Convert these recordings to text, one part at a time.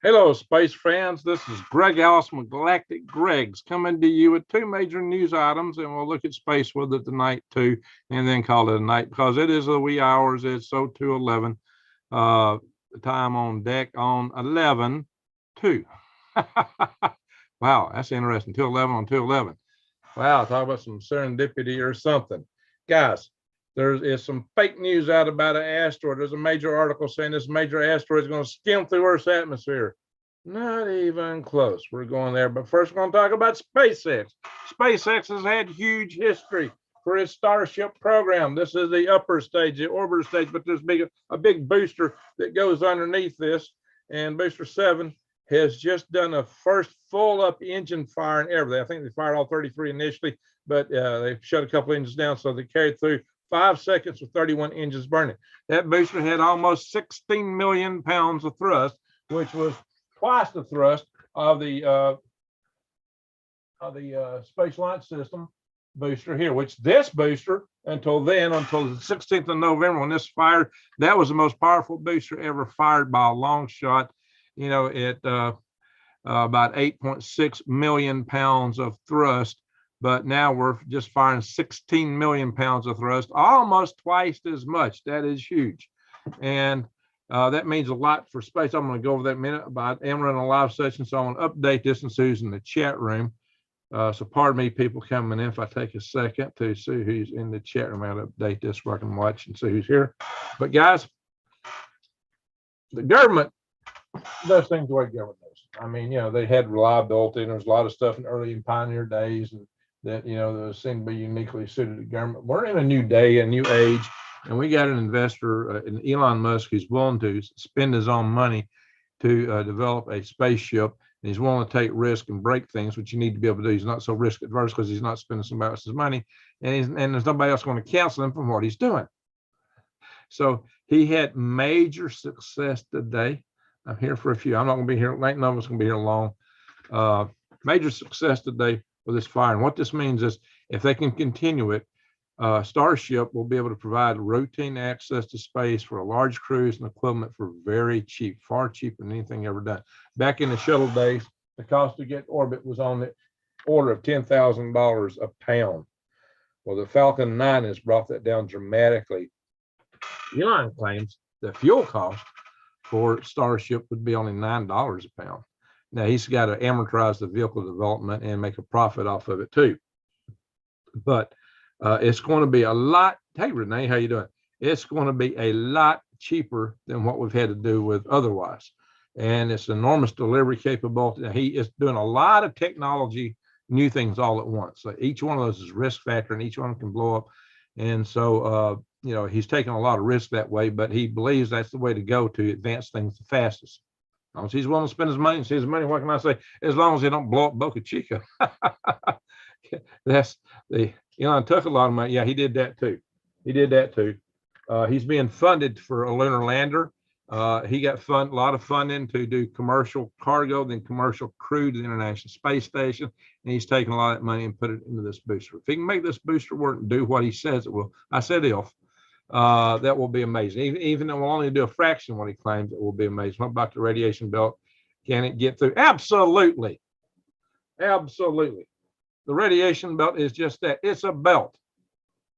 Hello, space fans. This is Greg Allison with Galactic Gregs coming to you with two major news items, and we'll look at space with it tonight too, and then call it a night because it is the wee hours. It's so 2:11. The time on deck on 11:2. Wow, that's interesting. 2:11 on 2:11. Wow, talk about some serendipity or something, guys. There is some fake news out about an asteroid. There's a major article saying this major asteroid is going to skim through Earth's atmosphere. Not even close. We're going there. But first, we're going to talk about SpaceX. SpaceX has had huge history for its Starship program. This is the upper stage, the orbiter stage, but there's a big booster that goes underneath this. And Booster 7 has just done a first full up engine firing ever. I think they fired all 33 initially, but they shut a couple engines down, so they carried through 5 seconds with 31 engines burning. That booster had almost 16 million pounds of thrust, which was twice the thrust of the Space Launch System booster here, which this booster, until the 16th of November when this fired, that was the most powerful booster ever fired by a long shot. You know, at about 8.6 million pounds of thrust. But now we're just firing 16 million pounds of thrust, almost twice as much. That is huge. And that means a lot for space. I'm going to go over that in a minute, but I am running a live session, so I'm going to update this and see who's in the chat room. So pardon me, people coming in, if I take a second to see who's in the chat room. I'll update this so I can watch and see who's here. But guys, the government does things the way government does. I mean, you know, they had reliability, and there's a lot of stuff in early and pioneer days and that, you know, that seem to be uniquely suited to government. We're in a new day, a new age, and we got an investor, Elon Musk, who's willing to spend his own money to develop a spaceship, and he's willing to take risk and break things, which you need to be able to do. He's not so risk adverse because he's not spending somebody else's money, and there's nobody else going to cancel him from what he's doing. So he had major success today. I'm here for a few. I'm not going to be here. Ain't none of us going to be here long. Major success today with this fire. And what this means is if they can continue it, Starship will be able to provide routine access to space for a large cruise and equipment for very cheap, far cheaper than anything ever done. Back in the shuttle days, the cost to get orbit was on the order of $10,000 a pound. Well, the Falcon 9 has brought that down dramatically. Elon claims the fuel cost for Starship would be only $9 a pound. Now he's got to amortize the vehicle development and make a profit off of it too. But it's going to be a lot. Hey Renee, how you doing? It's going to be a lot cheaper than what we've had to do with otherwise. And it's enormous delivery capability. Now, he is doing a lot of technology, new things all at once. So each one of those is risk factor, and each one can blow up. And so you know, he's taking a lot of risk that way, but he believes that's the way to go to advance things the fastest. As long as he's willing to spend his money and see his money, what can I say? As long as they don't blow up Boca Chica. That's the, Elon took a lot of money. Yeah, he did that too. He did that too. He's being funded for a lunar lander. He got a lot of funding to do commercial cargo, then commercial crew to the International Space Station. And he's taking a lot of that money and put it into this booster. If he can make this booster work and do what he says it will, I said if, that will be amazing. Even though we'll only do a fraction of what he claims, it will be amazing. What about the radiation belt? Can it get through? Absolutely. Absolutely. The radiation belt is just that. It's a belt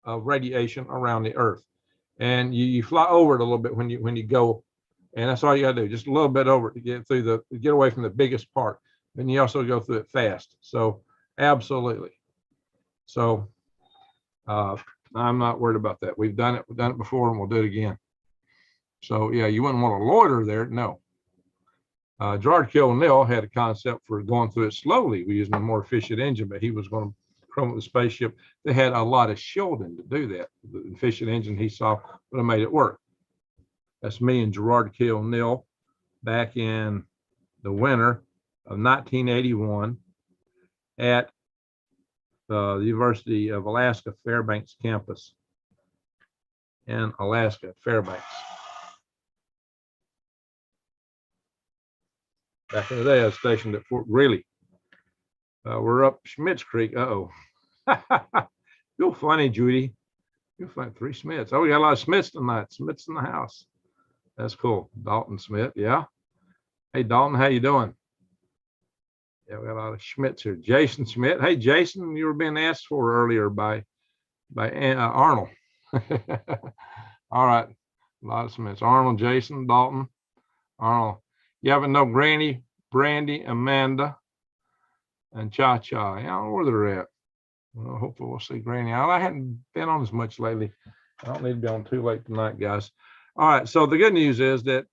of radiation around the Earth. And you fly over it a little bit when you go, and that's all you gotta do, just a little bit over it to get away from the biggest part. And you also go through it fast. So absolutely. So I'm not worried about that. We've done it before, and we'll do it again. So yeah, you wouldn't want to loiter there. No. Gerard Kilnell had a concept for going through it slowly. We're using a more efficient engine, but he was going to come with the spaceship. They had a lot of shielding to do that. The efficient engine he saw would have made it work. That's me and Gerard Kilnell back in the winter of 1981 at the University of Alaska Fairbanks campus in Alaska, Fairbanks. Back in the day, I was stationed at Fort Greeley. We're up Schmitz Creek. Uh-oh. You're funny, Judy. You'll find 3 Smiths. Oh, we got a lot of Smiths tonight. Smiths in the house. That's cool. Dalton Smith, yeah. Hey, Dalton, how you doing? Yeah, we got a lot of Schmidts here. Jason Schmidt. Hey, Jason, you were being asked for earlier by Arnold. All right, a lot of Schmidts. Arnold, Jason, Dalton, Arnold. You haven't know Granny, Brandy, Amanda, and Cha Cha. Yeah, I don't know where they're at. Well, hopefully we'll see Granny. I hadn't been on as much lately. I don't need to be on too late tonight, guys. All right, so the good news is that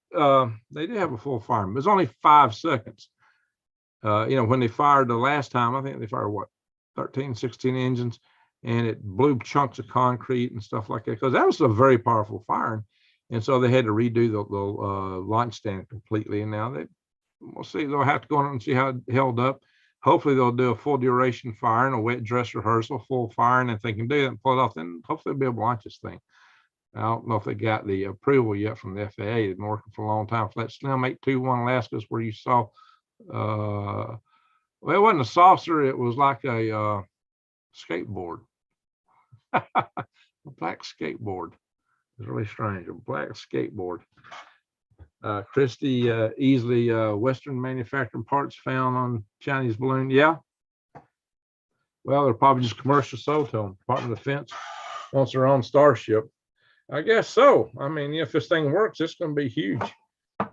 they do have a full fire. It's only 5 seconds. When they fired the last time, I think they fired what, 13, 16 engines, and it blew chunks of concrete and stuff like that, because that was a very powerful firing. And so they had to redo the launch stand completely. And now we'll see, they'll have to go on and see how it held up. Hopefully they'll do a full duration fire and a wet dress rehearsal, full firing. If they can do that and pull it off, then hopefully they'll be able to launch this thing. I don't know if they got the approval yet from the FAA. They've been working for a long time for that Slim 821 Alaska, where you saw, well, it wasn't a saucer, it was like a skateboard. A black skateboard. It was really strange. A black skateboard. Christie, easily Western manufacturing parts found on Chinese balloon. Yeah. Well, they're probably just commercial sold to them. Department of Defense wants their own Starship. I guess so. I mean, if this thing works, it's going to be huge.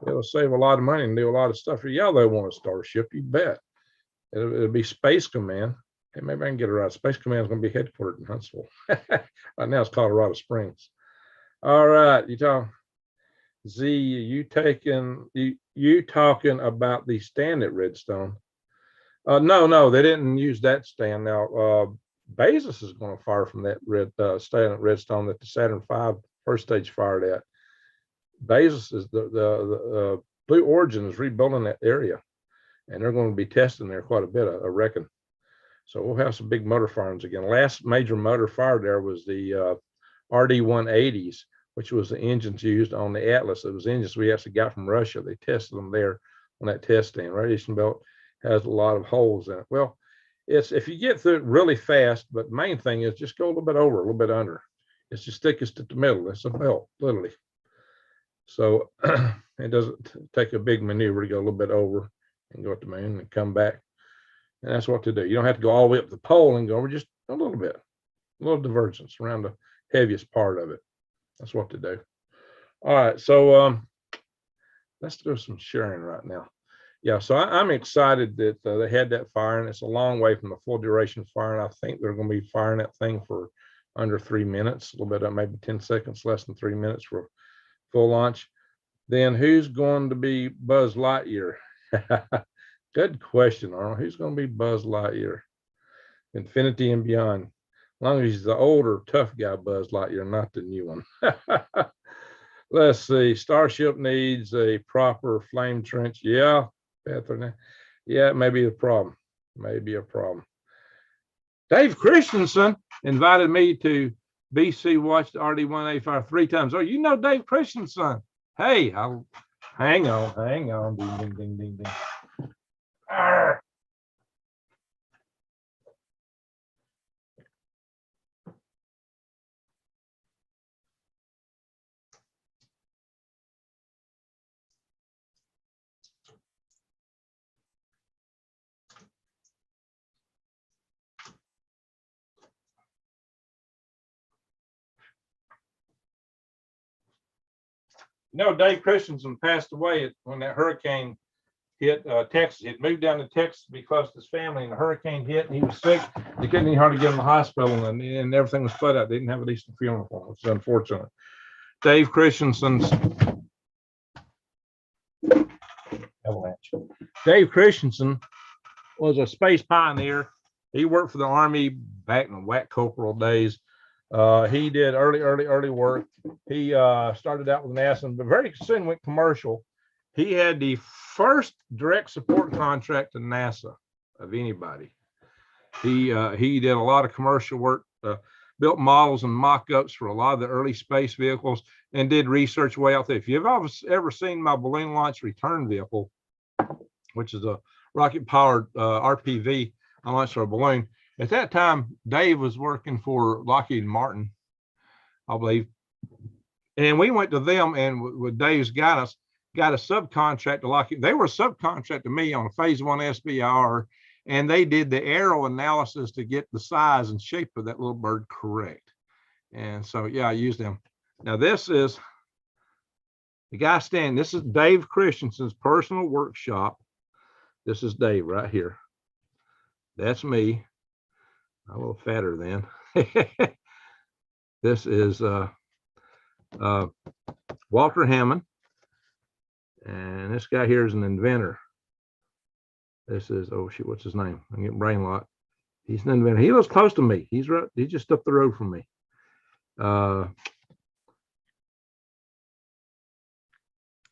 It'll save a lot of money and do a lot of stuff. Yeah, they want a Starship, you bet. It'll be Space Command. Hey, maybe I can get it right. Space Command is going to be headquartered in Huntsville. Right now it's Colorado Springs. All right, Z, you talking about the stand at Redstone? No, they didn't use that stand. Now, Bezos is going to fire from that stand at Redstone that the Saturn V first stage fired at. Bezos is the Blue Origin is rebuilding that area, and they're going to be testing there quite a bit, I reckon. So we'll have some big motor firings again. Last major motor fire there was the RD-180s, which was the engines used on the Atlas. It was engines we actually got from Russia. They tested them there on that test stand. Radiation belt has a lot of holes in it. Well, it's if you get through it really fast, but the main thing is just go a little bit over, a little bit under. It's just thickest at the middle. It's a belt, literally. So it doesn't take a big maneuver to go a little bit over and go at the moon and come back. And that's what to do. You don't have to go all the way up the pole and go over, just a little bit, a little divergence around the heaviest part of it. That's what to do. All right, so let's do some sharing right now. Yeah, so I'm excited that they had that fire, and it's a long way from the full duration fire. And I think they're going to be firing that thing for under 3 minutes, a little bit, maybe 10 seconds, less than 3 minutes for full launch. Then who's going to be Buzz Lightyear? Good question, Arnold. Who's going to be Buzz Lightyear? Infinity and beyond. As long as he's the older, tough guy, Buzz Lightyear, not the new one. Let's see. Starship needs a proper flame trench. Yeah, Bethany. Yeah, it may be a problem. Maybe a problem. Dave Christensen invited me to BC watch the RD-185 3 times. Oh, you know Dave Christensen. Hey, I'll hang on. Ding, ding, ding, ding, ding. Arr. No, Dave Christensen passed away when that hurricane hit Texas. He had moved down to Texas to be close to his family, and the hurricane hit, and he was sick. They couldn't even hardly get him to the hospital, and everything was put out. They didn't have a decent funeral for him, which is unfortunate. Dave Christensen's avalanche. Dave Christensen was a space pioneer. He worked for the Army back in the Whack Corporal days. He did early work. He started out with NASA, but very soon went commercial. He had the first direct support contract to NASA of anybody. He did a lot of commercial work, built models and mock-ups for a lot of the early space vehicles, and did research way out there. If you've ever seen my balloon launch return vehicle, which is a rocket-powered RPV, I launched a balloon. At that time, Dave was working for Lockheed Martin, I believe. And we went to them, and with Dave's guidance, got a subcontract to Lockheed. They were a subcontract to me on a phase 1 SBR, and they did the aero analysis to get the size and shape of that little bird correct. And so, yeah, I used them. Now, this is the guy standing. This is Dave Christensen's personal workshop. This is Dave right here. That's me. I'm a little fatter then. This is Walter Hammond. And this guy here is an inventor. This is, oh shit, what's his name? I'm getting brain locked. He's an inventor. He was close to me. He's just up the road from me.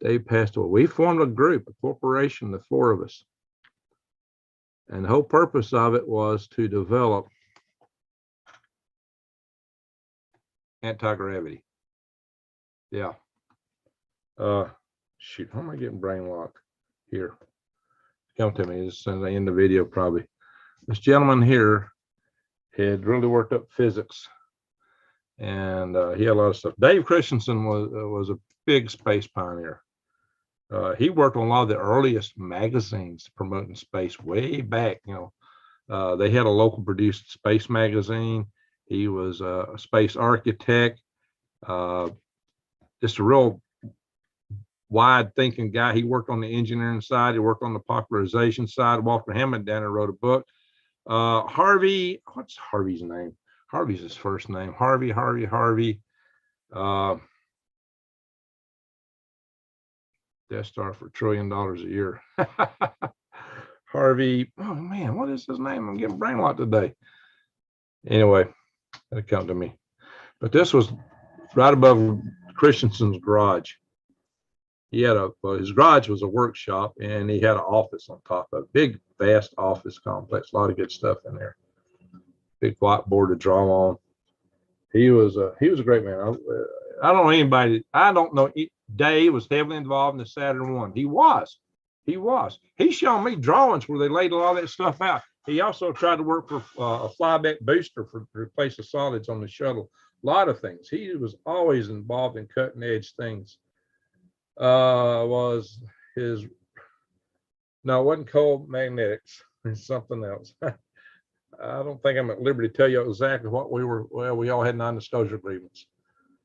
Dave passed away. We formed a group, a corporation, the 4 of us. And the whole purpose of it was to develop anti-gravity. Yeah. Shoot, how am I getting brain locked here? Come to me. This is in the video probably. This gentleman here had really worked up physics, and he had a lot of stuff. Dave Christensen was a big space pioneer. He worked on a lot of the earliest magazines promoting space way back. You know, they had a local produced space magazine. He was a space architect, just a real wide thinking guy. He worked on the engineering side. He worked on the popularization side. Walter Hammond down there wrote a book. Harvey, what's Harvey's name? Harvey's his first name. Harvey. Death Star for $1 trillion a year. Harvey, oh man, what is his name? I'm getting brain locked today. Anyway, it'll come to me. But this was right above Christensen's garage. He had his garage was a workshop, and he had an office on top of it. Big, vast office complex, a lot of good stuff in there. Big whiteboard to draw on. He was a great man. I don't know anybody. I don't know. Dave was heavily involved in the Saturn 1. He was. He's shown me drawings where they laid a lot of that stuff out. He also tried to work for a flyback booster to replace the solids on the shuttle. A lot of things. He was always involved in cutting edge things. Was his, no, it wasn't cold magnetics. It's something else. I don't think I'm at liberty to tell you exactly what we were. Well, we all had non-disclosure agreements,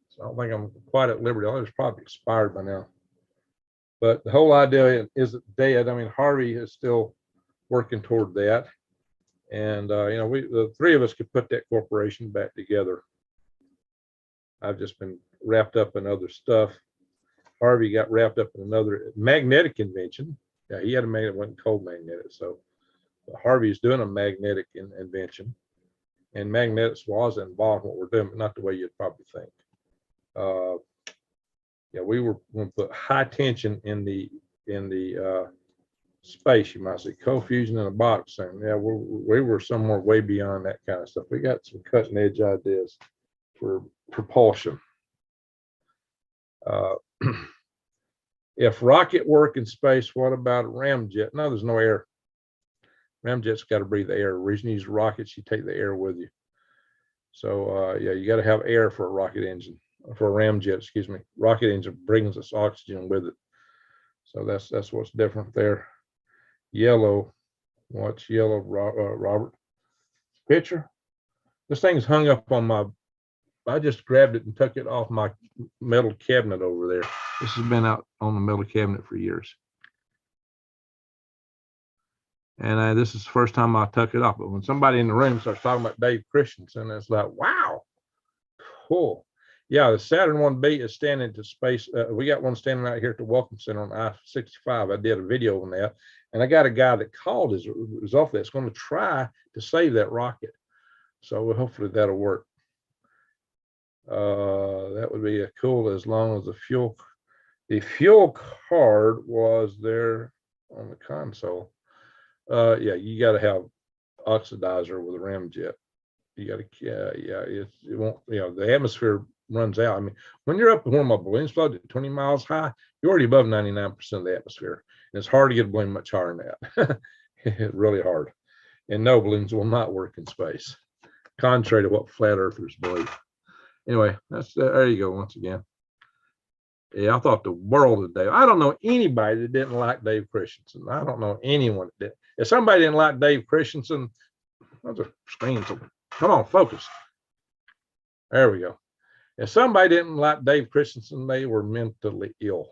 so I don't think I'm quite at liberty. It's probably expired by now. But the whole idea isn't dead. I mean, Harvey is still working toward that, and you know, the 3 of us could put that corporation back together. I've just been wrapped up in other stuff. Harvey got wrapped up in another magnetic invention. Yeah, he had a magnet, wasn't cold magnetic. So Harvey's doing a magnetic invention, and magnetics was involved in what we're doing, but not the way you'd probably think. Yeah, we were going to put high tension in the space, you might say, cold fusion in a box. And yeah, we were somewhere way beyond that kind of stuff. We got some cutting edge ideas for propulsion. If rocket work in space, what about a ramjet? No, there's no air. Ramjet's got to breathe air. The reason you use rockets, you take the air with you. So yeah, you got to have air for a rocket engine, for a ramjet, excuse me. Rocket engine brings us oxygen with it. So that's what's different there. Yellow, watch yellow, Robert. Picture. This thing's hung up on my, I just grabbed it and took it off my metal cabinet over there. This has been out on the metal cabinet for years. And this is the first time I took it off. But when somebody in the room starts talking about Dave Christensen, it's like, wow, cool. Yeah, the Saturn 1B is standing to space. We got one standing out here at the Welcome Center on I-65. I did a video on that. And I got a guy that called his result that's going to try to save that rocket. So hopefully that'll work. That would be cool as long as the fuel card was there on the console. Yeah, you got to have oxidizer with a ramjet. You got to, yeah, it won't, you know, the atmosphere runs out. I mean, when you're up when my balloon's floating at 20 miles high, you're already above 99% of the atmosphere. And it's hard to get a balloon much higher than that. It's really hard. And no, balloons will not work in space, contrary to what flat earthers believe. Anyway, that's there you go once again. Yeah, I thought the world of Dave. I don't know anybody that didn't like Dave Christensen. I don't know anyone that did. If somebody didn't like Dave Christensen, those are screens. Come on, focus. There we go. If somebody didn't like Dave Christensen, they were mentally ill.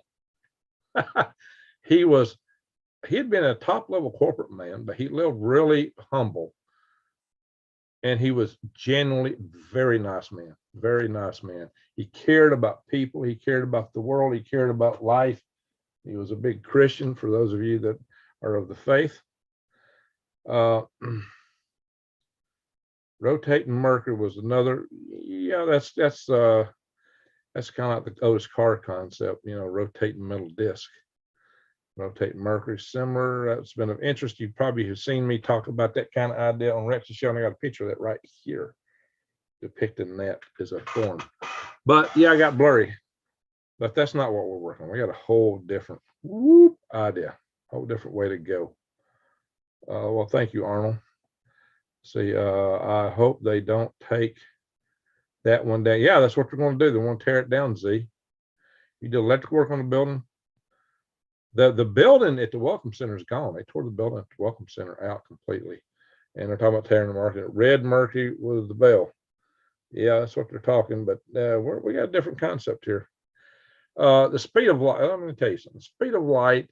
he had been a top level corporate man, but he lived really humble. And he was genuinely very nice man, very nice man. He cared about people. He cared about the world. He cared about life. He was a big Christian, for those of you that are of the faith. Rotating Mercury was another. Yeah, that's kind of like the Otis Carr concept, rotating metal disc. Rotating Mercury, similar. That's been of interest. You probably have seen me talk about that kind of idea on Rex's show, and I got a picture of that right here, depicting that as a form. But yeah, I got blurry. But that's not what we're working on. We got a whole different idea, whole different way to go. Well, thank you, Arnold. See, I hope they don't take that one down. Yeah, that's what they're going to do. They want to tear it down, Z. You did electrical work on the building. The building at the Welcome Center is gone. They tore the building at the Welcome Center out completely. And they're talking about tearing the market. Red Mercury with the bell. Yeah, that's what they're talking. But we got a different concept here. The speed of light, I'm going to tell you something. The speed of light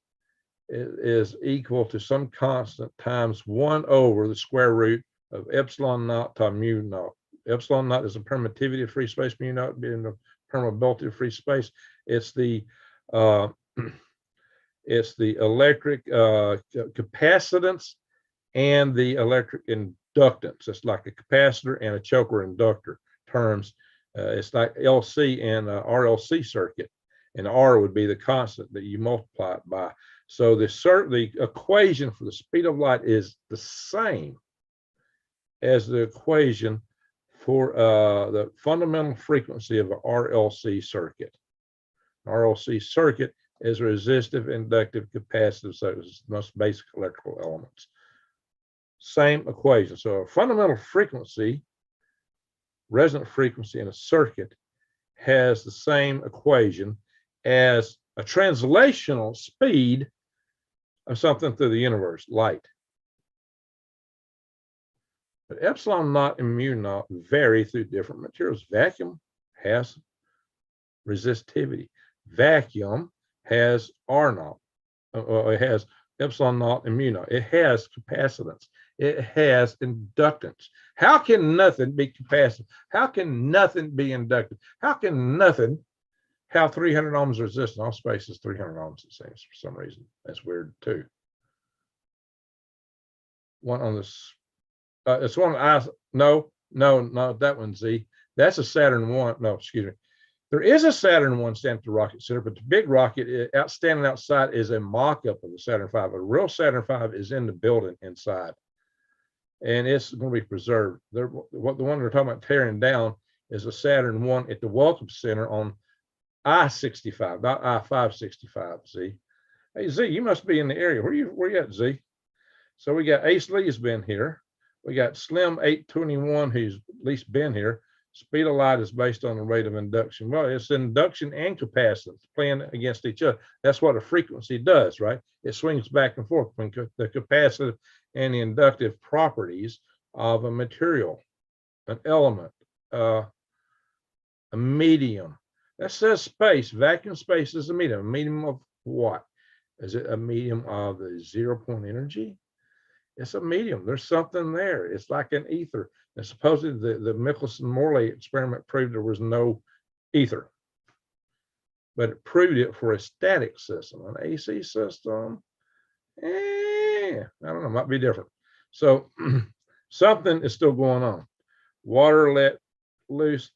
is equal to some constant times 1 over the square root of epsilon naught times mu naught. Epsilon naught is the permittivity of free space, mu naught being the permeability of free space. It's the electric capacitance and the electric inductance. It's like a capacitor and a choker inductor terms. It's like LC and RLC circuit, and R would be the constant that you multiply it by. So the equation for the speed of light is the same as the equation for the fundamental frequency of an RLC circuit. RLC circuit is resistive, inductive, capacitive, so it's the most basic electrical elements. Same equation. So a fundamental frequency, resonant frequency in a circuit has the same equation as a translational speed of something through the universe, light. But epsilon naught and mu naught vary through different materials. Vacuum has resistivity. Vacuum has R naught. It has epsilon naught and mu naught. It has capacitance. It has inductance. How can nothing be capacitive? How can nothing be inductive? How can nothing have 300 ohms resistance? All space is 300 ohms, it seems, for some reason. That's weird too. One on this. It's one no, that one, Z. That's a Saturn 1. No, excuse me. There is a Saturn 1 standing at the rocket center, but the big rocket standing outside is a mock-up of the Saturn V. A real Saturn V is in the building inside, and it's going to be preserved. The one we're talking about tearing down is a Saturn 1 at the Welcome Center on I-65, not I-565, Z. Hey, Z, you must be in the area. Where you at, Z? So we got Ace Lee's been here. We got Slim 821, who's at least been here. Speed of light is based on the rate of induction. Well, it's induction and capacitance playing against each other. That's what a frequency does, right? It swings back and forth between the capacitive and the inductive properties of a material, an element, a medium. That says space. Vacuum space is a medium. A medium of what? Is it a medium of the 0-point energy? It's a medium. There's something there. It's like an ether. And supposedly the Michelson-Morley experiment proved there was no ether, but it proved it for a static system. An AC system, I don't know, might be different. So something is still going on. Water let loose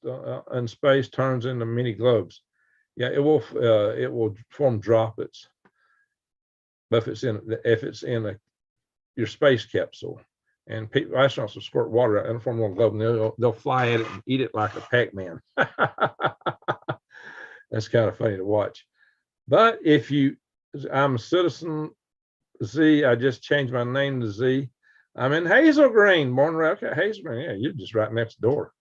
in space turns into mini globes. Yeah, it will form droplets. But if it's in your space capsule, and astronauts will squirt water out and form a little globe, and they'll fly at it and eat it like a Pac-Man. That's kind of funny to watch. But I'm a citizen Z. I just changed my name to Z. I'm in Hazel Green, born around Hazel Green. Yeah, you're just right next door.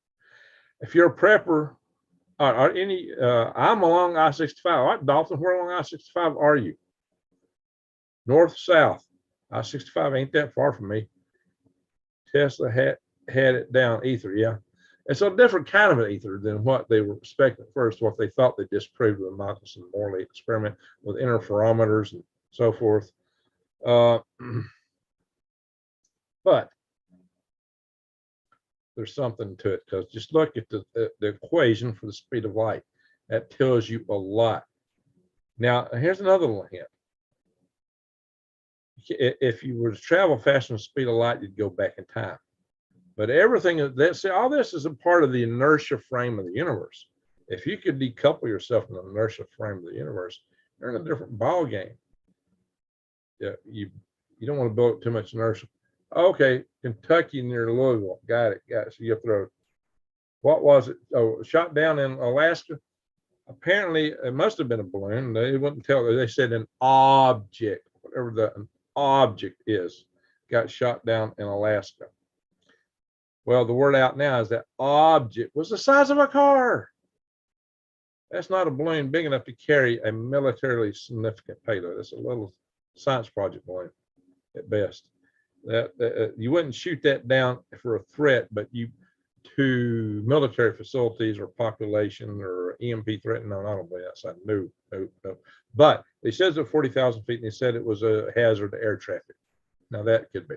If you're a prepper, Are any? I'm along I-65. All right, Dalton, where along I-65 are you? North, south. I-65 ain't that far from me. Tesla had it down ether, yeah. It's a different kind of an ether than what they were expecting at first, what they thought they disproved with the Michelson-Morley experiment with interferometers and so forth. But there's something to it, because just look at the equation for the speed of light. That tells you a lot. Now, here's another little hint. If you were to travel faster than the speed of light, you'd go back in time. But everything that, see, all this is a part of the inertia frame of the universe. If you could decouple yourself from the inertia frame of the universe, you're in a different ball game. Yeah, you don't want to build up too much inertia. Okay, Kentucky near Louisville. Got it. So you throw. What was it? Oh, shot down in Alaska. Apparently, it must have been a balloon. They wouldn't tell. They said an object, whatever the object is, got shot down in Alaska. Well, the word out now is that object was the size of a car. That's not a balloon big enough to carry a militarily significant payload. It's a little science project balloon at best. You wouldn't shoot that down for a threat, but to military facilities or population or EMP threat. No, I don't believe that. No. But they said it's 40,000 feet, and they said it was a hazard to air traffic. Now that could be.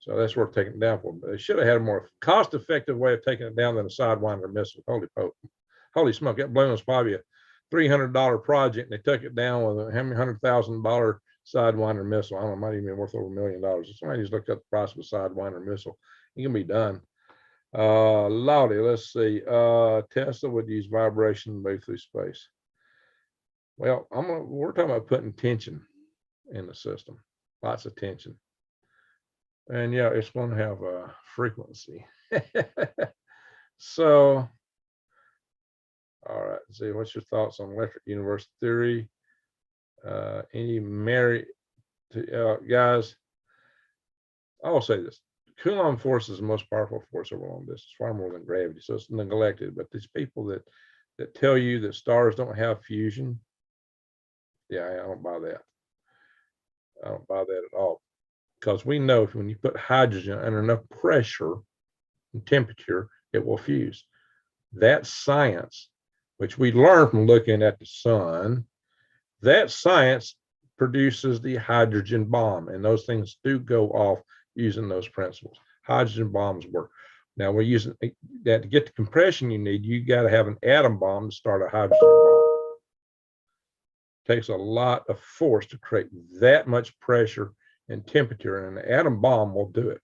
So that's worth taking it down for. But they should have had a more cost-effective way of taking it down than a Sidewinder missile. Holy smoke! That balloon was probably a $300 project, and they took it down with a $100,000 Sidewinder missile. I don't know, it might even be worth over $1 million. Somebody just looked up the price of a Sidewinder missile. It can be done. Lottie, let's see. Tesla would use vibration to move through space. Well, we're talking about putting tension in the system, lots of tension. And yeah, it's going to have a frequency. So, all right, see, what's your thoughts on electric universe theory? Any merit to guys? I'll say this: Coulomb force is the most powerful force over long distance, far more than gravity. So it's neglected. But these people that tell you that stars don't have fusion, yeah, I don't buy that. I don't buy that at all. Because we know when you put hydrogen under enough pressure and temperature, it will fuse. That science, which we learned from looking at the sun, that science produces the hydrogen bomb. And those things do go off using those principles. Hydrogen bombs work. Now we're using that to get the compression you need. You got to have an atom bomb to start a hydrogen bomb. It takes a lot of force to create that much pressure and temperature, and an atom bomb will do it.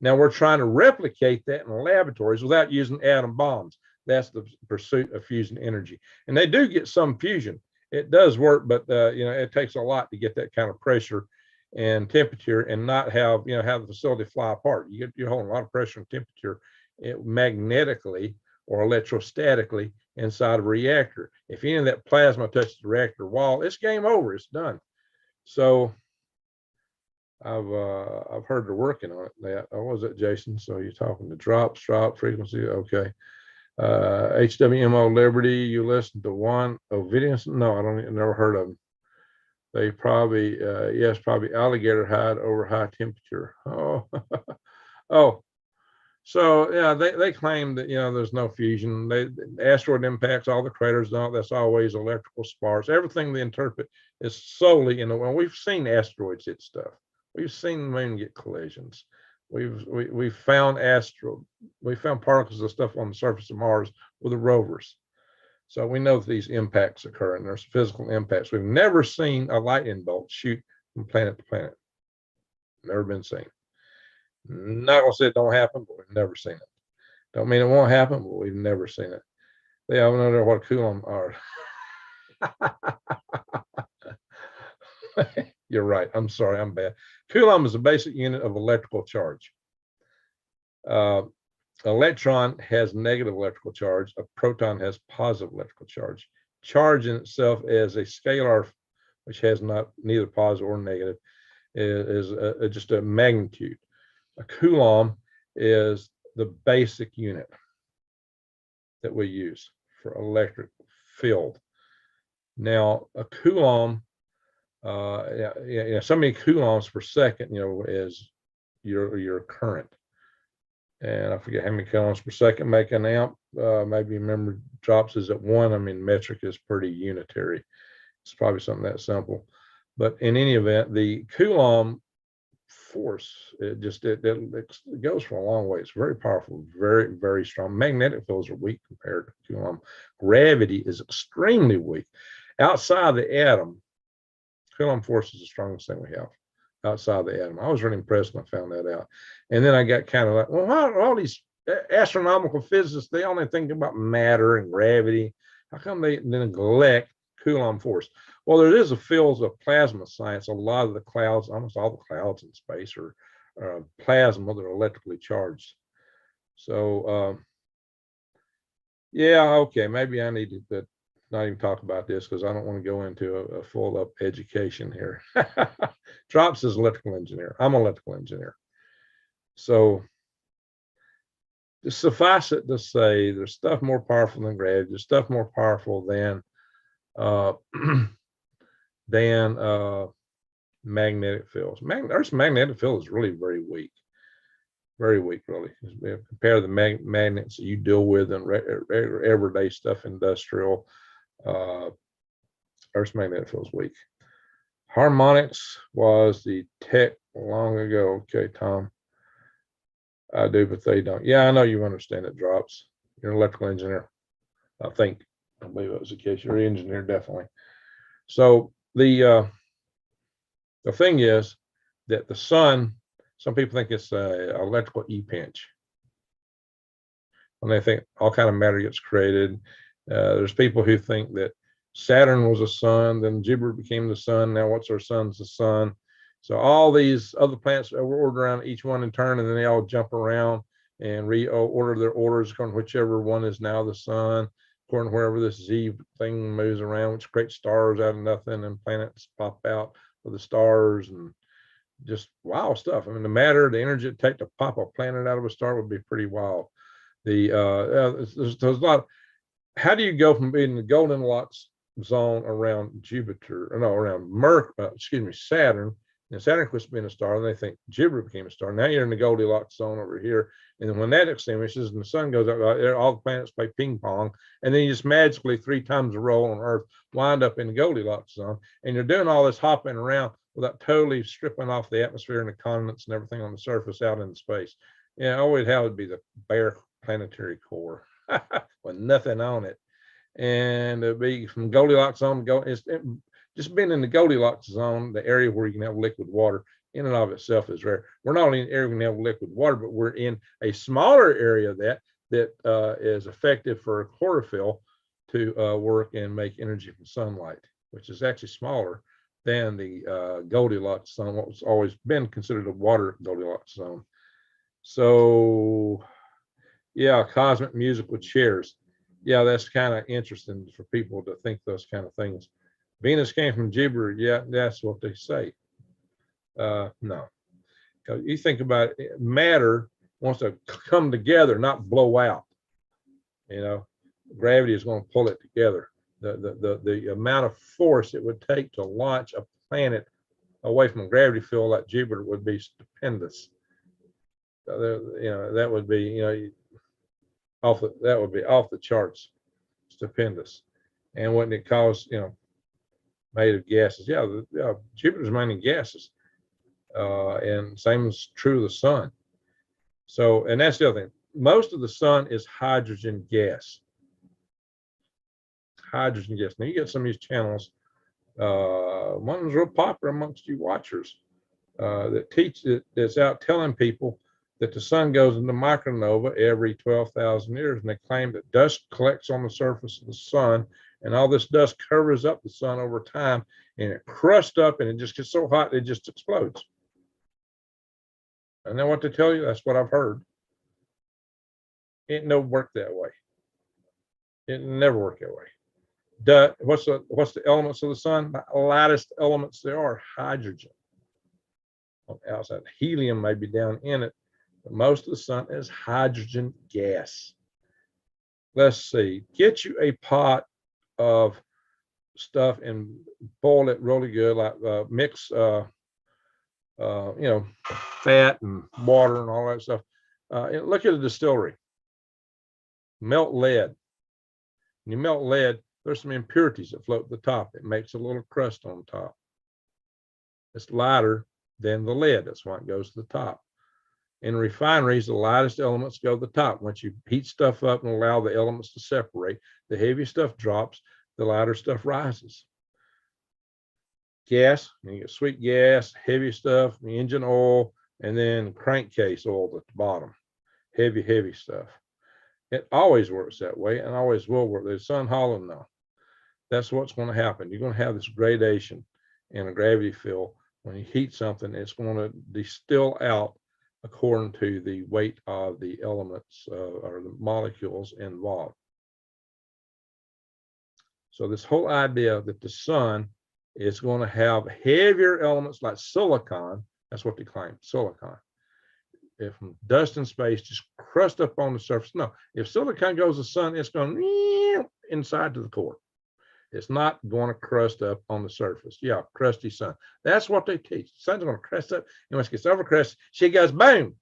Now we're trying to replicate that in laboratories without using atom bombs. That's the pursuit of fusion energy, and they do get some fusion. It does work, but it takes a lot to get that kind of pressure and temperature, and not have have the facility fly apart. You're holding a lot of pressure and temperature magnetically or electrostatically inside of a reactor. If any of that plasma touches the reactor wall, it's game over. It's done. So I've heard they're working on it. What was it, Jason? So you're talking to drop frequency. Okay. HWMO Liberty, you listen to one Ovidius? No, I don't, never heard of them. They probably, yes, probably alligator hide over high temperature. Oh, oh. So yeah, they claim that there's no fusion. Asteroid impacts, all the craters, that's always electrical sparks. Everything they interpret is solely when we've seen asteroids hit stuff. We've seen the moon get collisions. We've found particles of stuff on the surface of Mars with the rovers. So we know that these impacts occur, and there's physical impacts. We've never seen a lightning bolt shoot from planet to planet. Never been seen. Not gonna say it don't happen, but we've never seen it. Don't mean it won't happen, but we've never seen it. They don't know what Coulomb are. You're right. I'm sorry. I'm bad. Coulomb is a basic unit of electrical charge. Electron has negative electrical charge. A proton has positive electrical charge. Charge in itself as a scalar, which has neither positive or negative, is just a magnitude. A Coulomb is the basic unit that we use for electric field. Now, a coulomb, so many coulombs per second, is your current. And I forget how many coulombs per second make an amp. Maybe remember drops is at 1. I mean, metric is pretty unitary. It's probably something that simple. But in any event, the coulomb force, it goes for a long way. It's very powerful, very, very strong. Magnetic fields are weak compared to coulomb. Gravity is extremely weak. Outside the atom, coulomb force is the strongest thing we have outside the atom. I was really impressed when I found that out. And then I got kind of like, well, why are all these astronomical physicists, they only think about matter and gravity? How come they neglect Coulomb force? Well, there is a field of plasma science. A lot of the clouds, almost all the clouds in space are plasma that are electrically charged. So, yeah, okay, maybe I need to not even talk about this because I don't want to go into a full up education here. Drops is electrical engineer. I'm an electrical engineer. So just suffice it to say, there's stuff more powerful than gravity. There's stuff more powerful than magnetic fields. Earth's magnetic field is really very weak. Very weak, really. Compared to the magnets that you deal with in everyday stuff, industrial, Earth's magnetic field is weak. Harmonics was the tech long ago. Okay, Tom. I do, but they don't. Yeah, I know you understand it, Drops. You're an electrical engineer. I believe that was the case. You're an engineer, definitely. So the thing is that the sun, some people think it's an electrical e-pinch. When they think all kind of matter gets created, there's people who think that Saturn was a sun, then Jupiter became the sun. Now what's our sun's the sun. So all these other planets were ordered around each one in turn, and then they all jump around and reorder their orders according to whichever one is now the sun, according to wherever this Z thing moves around, which creates stars out of nothing, and planets pop out of the stars, and just wild stuff. I mean, the matter, the energy it takes to pop a planet out of a star would be pretty wild. There's a lot. How do you go from being in the Goldilocks zone around Saturn, and Saturn quits being a star, and they think Jupiter became a star. Now you're in the Goldilocks zone over here, and then when that extinguishes and the sun goes up, all the planets play ping pong, and then you just magically 3 times a roll on Earth wind up in the Goldilocks zone, and you're doing all this hopping around without totally stripping off the atmosphere and the continents and everything on the surface out in space. Yeah, all we'd have would be the bare planetary core with nothing on it. And it'd be from Goldilocks zone just being in the Goldilocks zone, the area where you can have liquid water in and of itself is rare. We're not only in an area we can have liquid water, but we're in a smaller area that is effective for chlorophyll to work and make energy from sunlight, which is actually smaller than the Goldilocks zone, what's always been considered a water Goldilocks zone. So yeah, cosmic musical chairs. Yeah, that's kind of interesting for people to think those kind of things. Venus came from Jupiter. Yeah, that's what they say. No, you think about it, matter wants to come together, not blow out. Gravity is going to pull it together. The amount of force it would take to launch a planet away from a gravity field like Jupiter would be stupendous. That would be off the charts, stupendous. And wouldn't it cause made of gases? Yeah, Jupiter's mainly gases, and same is true of the sun. So, and that's the other thing. Most of the sun is hydrogen gas. Hydrogen gas. Now you get some of these channels. One was real popular amongst you watchers that's out telling people that the sun goes into micronova every 12,000 years, and they claim that dust collects on the surface of the sun, and all this dust covers up the sun over time, and it crusts up, and it just gets so hot it just explodes. I know what to tell you. That's what I've heard. It don't work that way. It never worked that way. What's the elements of the sun? The lightest elements there are hydrogen. On the outside, helium may be down in it, but most of the sun is hydrogen gas. let's see, get you a pot of stuff and boil it really good, like mix, you know, fat and water and all that stuff. Look at a distillery. Melt lead. When you melt lead, there's some impurities that float at the top. It makes a little crust on top. It's lighter than the lead. That's why it goes to the top. In refineries, the lightest elements go to the top. Once you heat stuff up and allow the elements to separate, the heavy stuff drops, the lighter stuff rises. Gas, you get sweet gas, heavy stuff, engine oil, and then crankcase oil at the bottom. Heavy stuff. It always works that way and always will work. There's Sun Hollow now. That's what's going to happen. You're going to have this gradation in a gravity field. When you heat something, it's going to distill out according to the weight of the elements or the molecules involved. So this whole idea that the sun is going to have heavier elements like silicon, that's what they claim, silicon. If dust and space just crust up on the surface. No, if silicon goes to the sun, it's going inside to the core. It's not going to crust up on the surface. Yeah, crusty sun. That's what they teach. The sun's going to crust up. And once it gets over crust, she goes boom.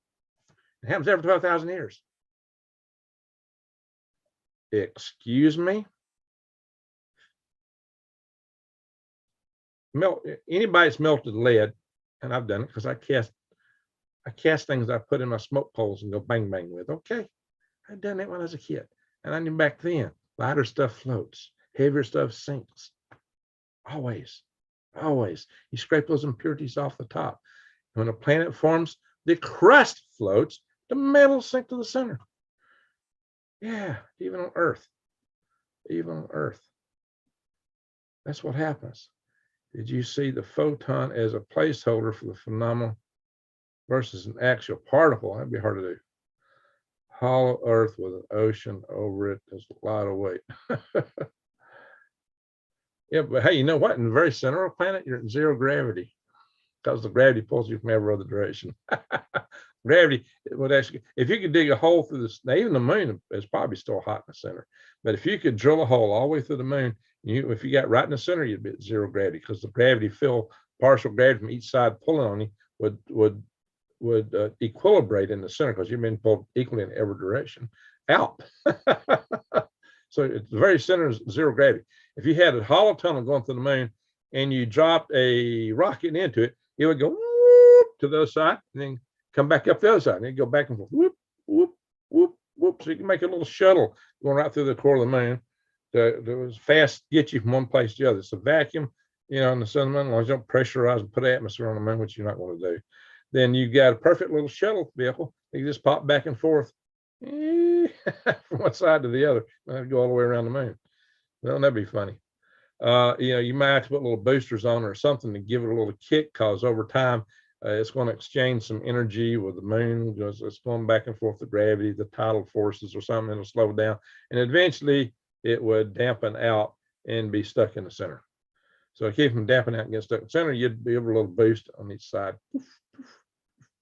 It happens every 12,000 years. Excuse me? Anybody that's melted lead, and I've done it because I cast things I put in my smoke poles and go bang bang with. Okay, I've done that when I was a kid, and I knew back then lighter stuff floats, heavier stuff sinks. Always. You scrape those impurities off the top. When a planet forms, the crust floats, the metals sink to the center. Yeah, even on Earth. That's what happens. Did you see the photon as a placeholder for the phenomenon versus an actual particle? That'd be hard to do. Hollow Earth with an ocean over it is a lot of weight. Yeah, but hey, you know what? In the very center of a planet, you're at zero gravity because the gravity pulls you from every other direction. Gravity would actually, if you could dig a hole through this, now even the moon is probably still hot in the center, but if you could drill a hole all the way through the moon, if you got right in the center, you'd be at zero gravity because the gravity field, partial gravity from each side pulling on you would equilibrate in the center because you've been pulled equally in every direction out. So it's the very center is zero gravity. If you had a hollow tunnel going through the moon and you dropped a rocket into it, it would go whoop to the other side and then come back up the other side and then go back and forth, whoop, whoop, whoop, whoop. So you can make a little shuttle going right through the core of the moon. That was fast, get you from one place to the other. It's a vacuum, in the sun, as long as you don't pressurize and put atmosphere on the moon, which you're not going to do. Then you got a perfect little shuttle vehicle. You just pop back and forth from one side to the other and go all the way around the moon. Well, that'd be funny. You might have to put little boosters on or something to give it a little kick, because over time it's going to exchange some energy with the moon because it's going back and forth, the gravity, the tidal forces or something. It'll slow down, and eventually it would dampen out and be stuck in the center. So keep them dampening out and get stuck in the center, you'd be able to a little boost on each side. Poof, poof,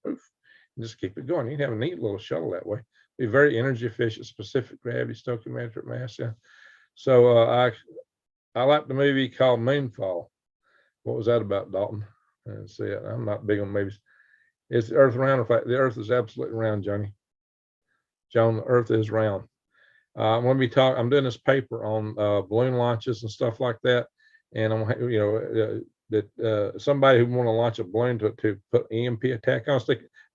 poof, and just keep it going. You'd have a neat little shuttle that way. Be very energy efficient, specific gravity, stoichiometric mass. Yeah. So I like the movie called Moonfall. What was that about, Dalton? And see, I'm not big on movies. Is the Earth round? In fact, the Earth is absolutely round, Johnny. John, the Earth is round. I'm going to be talking. I'm doing this paper on balloon launches and stuff like that, and I'm, that somebody who want to launch a balloon to put EMP attack on,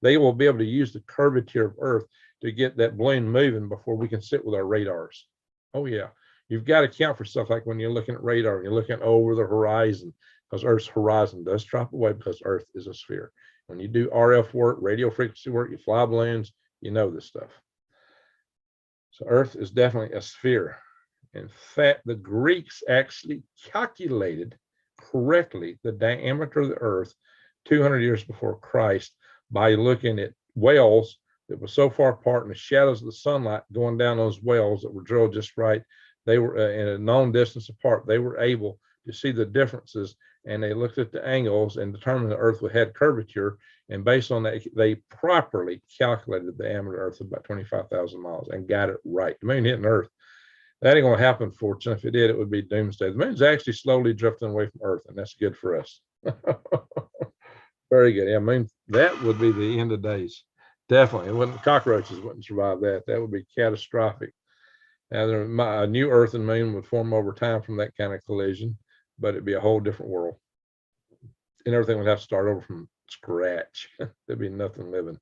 they will be able to use the curvature of Earth to get that balloon moving before we can sit with our radars. Oh yeah, you've got to account for stuff like when you're looking at radar, you're looking over the horizon, because Earth's horizon does drop away because Earth is a sphere. When you do RF work, radio frequency work, you fly balloons, you know this stuff. So Earth is definitely a sphere. In fact, the Greeks actually calculated correctly the diameter of the Earth 200 years before Christ by looking at wells that were so far apart and the shadows of the sunlight going down those wells that were drilled just right. They were in a known distance apart. They were able to see the differences, and they looked at the angles and determined the Earth had curvature. And based on that, they properly calculated the diameter of Earth about 25,000 miles and got it right. The moon hitting Earth That ain't gonna happen, fortunately. If it did, it would be doomsday. The moon's actually slowly drifting away from Earth, and that's good for us. Very good. Yeah, I mean, that would be the end of days. Definitely. It wouldn't, cockroaches wouldn't survive that. That would be catastrophic. Now, a new Earth and moon would form over time from that kind of collision, but it'd be a whole different world. And everything would have to start over from scratch. There'd be nothing living.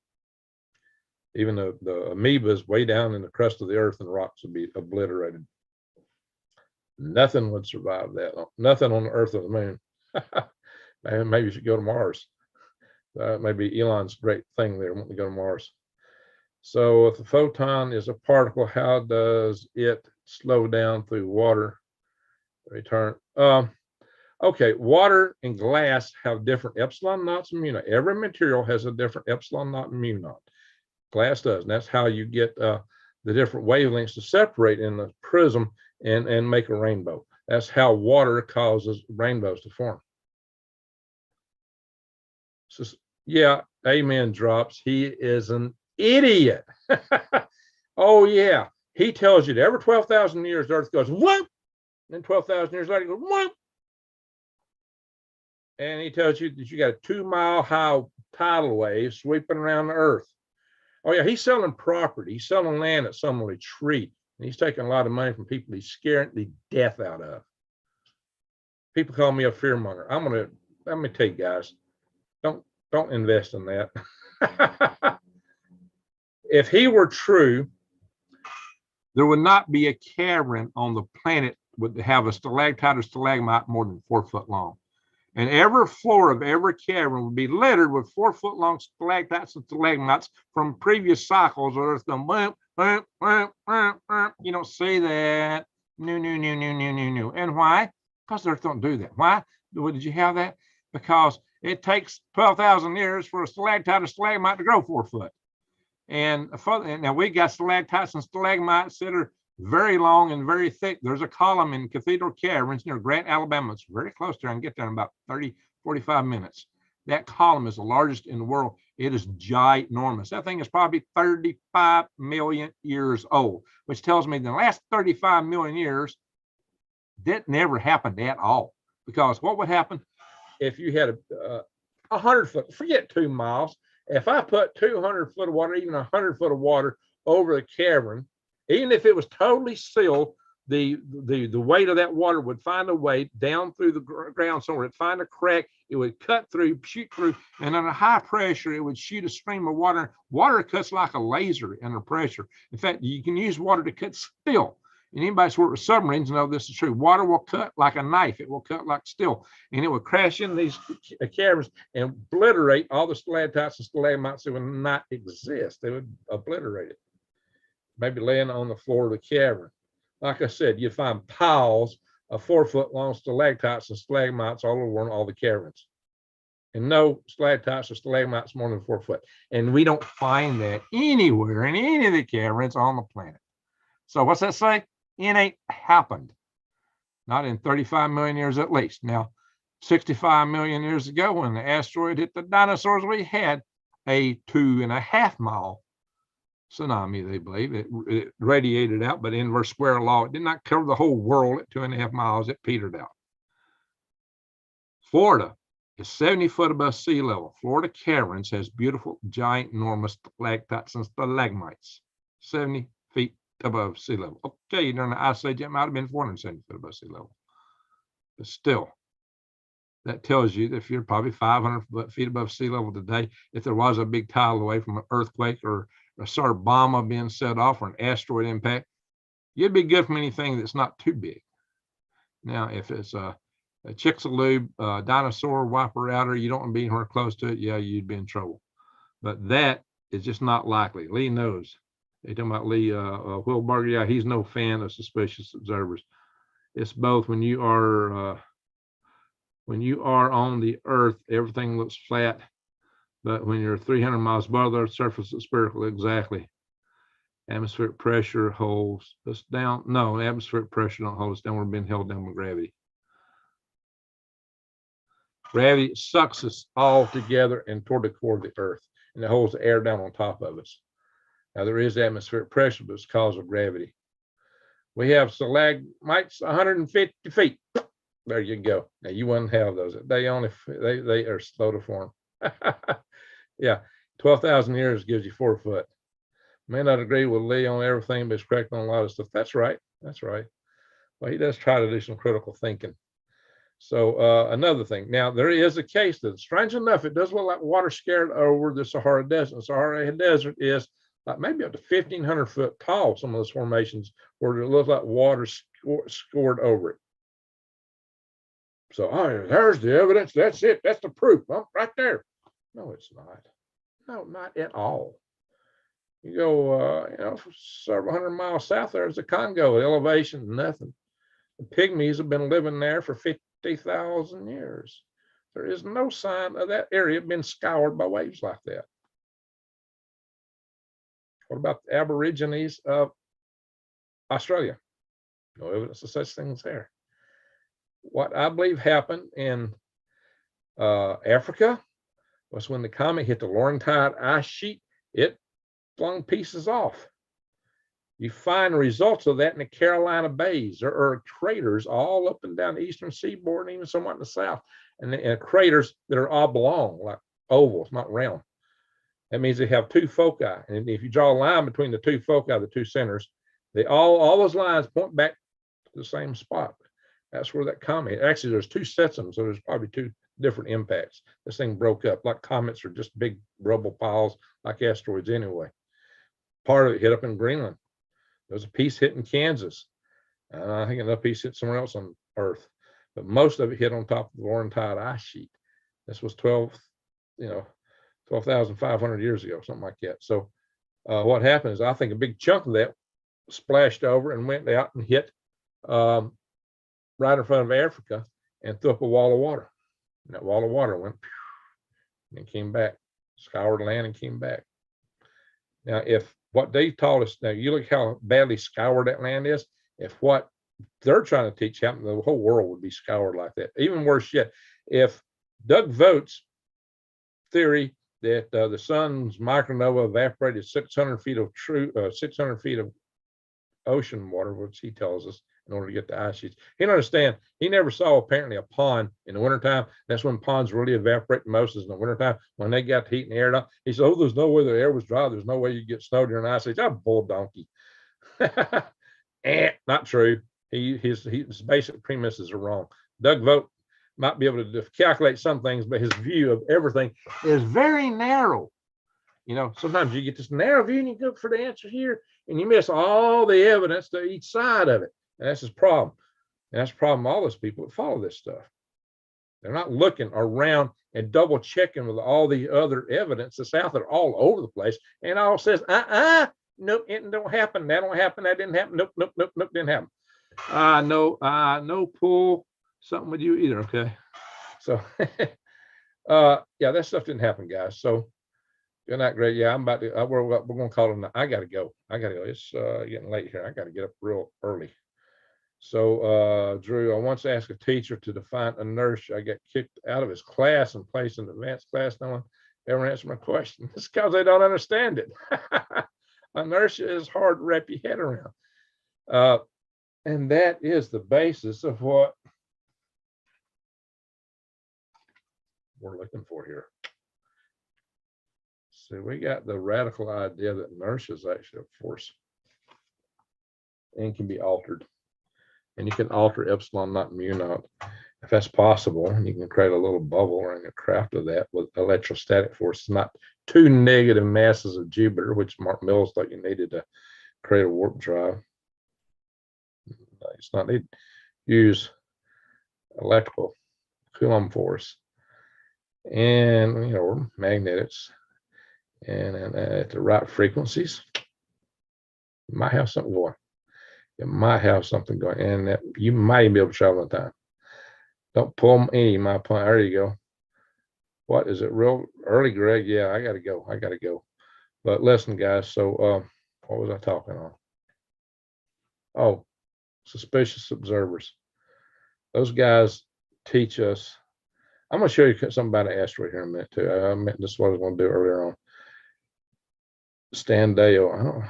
Even the amoebas way down in the crust of the Earth and rocks would be obliterated. Nothing would survive that. Nothing on the Earth or the moon. Maybe you should go to Mars. Maybe Elon's great thing there, wanting to go to Mars. So if the photon is a particle, how does it slow down through water? Return. Okay, water and glass have different epsilon knots and mu knot. Every material has a different epsilon knot and mu knot. Glass does, and that's how you get the different wavelengths to separate in the prism and make a rainbow. That's how water causes rainbows to form. So, yeah, amen drops. He is an idiot. Oh, yeah. He tells you that every 12,000 years, the Earth goes whoop, and 12,000 years later, it goes whoop. And he tells you that you got a 2-mile high tidal wave sweeping around the Earth. Oh, yeah, he's selling property. He's selling land at some retreat. And he's taking a lot of money from people he's scaring the death out of. People call me a fearmonger. Let me tell you guys, don't invest in that. If he were true, there would not be a cavern on the planet would have a stalactite or stalagmite more than 4 foot long. And every floor of every cavern would be littered with 4 foot long stalactites and stalagmites from previous cycles. Or it's going, you don't see that. No. And why? Because the Earth don't do that. Why? Did you have that? Because it takes 12,000 years for a stalactite or stalagmite to grow 4 foot. And now we got stalactites and stalagmites that are very long and very thick. There's a column in Cathedral Caverns near Grant, Alabama. It's very close there. I can get there in about 30, 45 minutes. That column is the largest in the world. It is ginormous. That thing is probably 35 million years old, which tells me the last 35 million years, that never happened at all. Because what would happen if you had a 100 foot, forget 2 miles. If I put 200 foot of water, even 100 foot of water over the cavern, even if it was totally sealed, the weight of that water would find a way down through the ground somewhere. It'd find a crack, it would cut through, shoot through, and under high pressure, it would shoot a stream of water. Water cuts like a laser under pressure. In fact, you can use water to cut steel. And anybody who's worked with submarines know this is true. Water will cut like a knife. It will cut like steel. And it would crash in these caverns and obliterate all the stalactites and stalagmites that would not exist. They would obliterate it. Maybe laying on the floor of the cavern. Like I said, you'd find piles of 4 foot long stalactites and stalagmites all over all the caverns. And no stalactites or stalagmites more than 4 foot. And we don't find that anywhere in any of the caverns on the planet. So what's that say? It ain't happened. Not in 35 million years at least. Now, 65 million years ago, when the asteroid hit the dinosaurs, we had a 2.5 mile tsunami, they believe. It radiated out, but inverse square law, it did not cover the whole world at 2.5 miles. It petered out. Florida is 70 foot above sea level. Florida caverns has beautiful, giant, enormous stalactites and stalagmites. 70 feet above sea level. Okay, during the Ice Age, it might have been 470 foot above sea level. But still, that tells you that if you're probably 500 feet above sea level today, if there was a big tidal wave from an earthquake or a sort of bomb being set off or an asteroid impact, you'd be good from anything that's not too big. Now, if it's a Chicxulub dinosaur wiper outer, you don't want to be anywhere close to it, yeah, you'd be in trouble. But that is just not likely. Lee knows. They're talking about Lee Wilberger. Yeah, he's no fan of suspicious observers. It's both. When you are on the Earth, everything looks flat. But when you're 300 miles above the Earth's surface, it's spherical. Exactly. Atmospheric pressure holds us down. No, atmospheric pressure don't hold us down. We're being held down by gravity. Gravity sucks us all together and toward the core of the Earth, and it holds the air down on top of us. Now, there is atmospheric pressure, but it's caused of gravity. We have stalagmites 150 feet. There you go. Now you wouldn't have those. They are slow to form. Yeah, 12,000 years gives you 4 foot. May not agree with Lee on everything, but he's correct on a lot of stuff. That's right. That's right. Well, he does try to do some critical thinking. So another thing. Now there is a case that, strange enough, it does look like water scattered over the Sahara Desert. The Sahara Desert is like maybe up to 1,500 foot tall. Some of those formations where it looks like water scored over it. So there's the evidence. That's it. That's the proof. Right there. No, it's not. No, not at all. You go, several hundred miles south, there's the Congo, elevation, nothing. The pygmies have been living there for 50,000 years. There is no sign of that area being scoured by waves like that. What about the Aborigines of Australia? No evidence of such things there. What I believe happened in Africa was when the comet hit the Laurentide ice sheet, it flung pieces off. You find results of that in the Carolina Bays. There are craters all up and down the eastern seaboard and even somewhat in the south, and craters that are oblong, like ovals, not round. That means they have two foci, and if you draw a line between the two foci, the two centers, all those lines point back to the same spot. That's where that comet. Actually, there's two sets of them, so there's probably two different impacts. This thing broke up. Like comets are just big rubble piles, like asteroids anyway. Part of it hit up in Greenland. There was a piece hit in Kansas. I think another piece hit somewhere else on Earth, but most of it hit on top of the Laurentide ice sheet. This was 12,500 years ago, something like that. So what happened is, I think a big chunk of that splashed over and went out and hit right in front of Africa and threw up a wall of water. And that wall of water went and came back, scoured land and came back. Now, if what they taught us, now you look how badly scoured that land is. If what they're trying to teach happened, the whole world would be scoured like that. Even worse yet, if Doug Vogt's theory that the sun's micronova evaporated 600 feet of 600 feet of ocean water, which he tells us, in order to get the ice sheets. He didn't understand. He never saw apparently a pond in the wintertime. That's when ponds really evaporate most, is in the wintertime. When they got the heat and air up, he said, there's no way the air was dry. There's no way you get snow during ice age. I'm bull donkey. Not true. His basic premises are wrong. Doug Vogt might be able to calculate some things, but his view of everything is very narrow. Sometimes you get this narrow view and you go for the answer here, and you miss all the evidence to each side of it. And that's his problem. And that's the problem with all those people that follow this stuff. They're not looking around and double checking with all the other evidence that's out there all over the place. And all says, nope, it don't happen. That don't happen. That didn't happen. Nope, didn't happen. No pull something with you either. Okay. So yeah, that stuff didn't happen, guys. So you're not great. Yeah, I'm about to, we're going to call it. I got to go. It's getting late here. I got to get up real early. So, Drew, I once asked a teacher to define inertia. I got kicked out of his class and placed in an advanced class. No one ever answered my question. It's because they don't understand it. Inertia is hard to wrap your head around. And that is the basis of what we're looking for here. So we got the radical idea that inertia is actually a force and can be altered. And you can alter epsilon naught, mu naught. If that's possible, you can create a little bubble around the craft of that with electrostatic forces, not two negative masses of Jupiter, which Mark Mills thought you needed to create a warp drive. It's not needed. Use electrical Coulomb force and magnetics, and at the right frequencies, you might have something going. And that you might even be able to travel in time. Don't pull any of my point. There you go. What is it? Real early, Greg? Yeah, I gotta go. But listen, guys. So what was I talking on? Oh, suspicious observers. Those guys teach us. I'm gonna show you something about an asteroid here in a minute too. This is what I was gonna do earlier on. Standeo.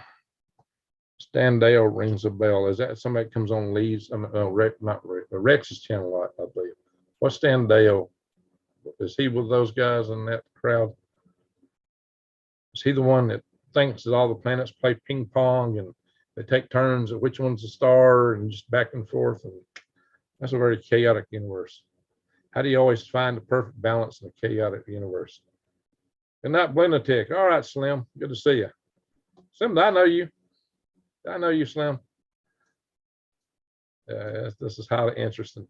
Stan Dale rings a bell. Is that somebody that comes on Lee's? Not Rex's channel, I believe. What's Stan Dale? Is he with those guys in that crowd? Is he the one that thinks that all the planets play ping pong and they take turns at which one's a star and just back and forth? And that's a very chaotic universe. How do you always find the perfect balance in a chaotic universe? Good night, Blendatic. All right, Slim. Good to see you. Slim, I know you. I know you, Slim. This is highly interesting.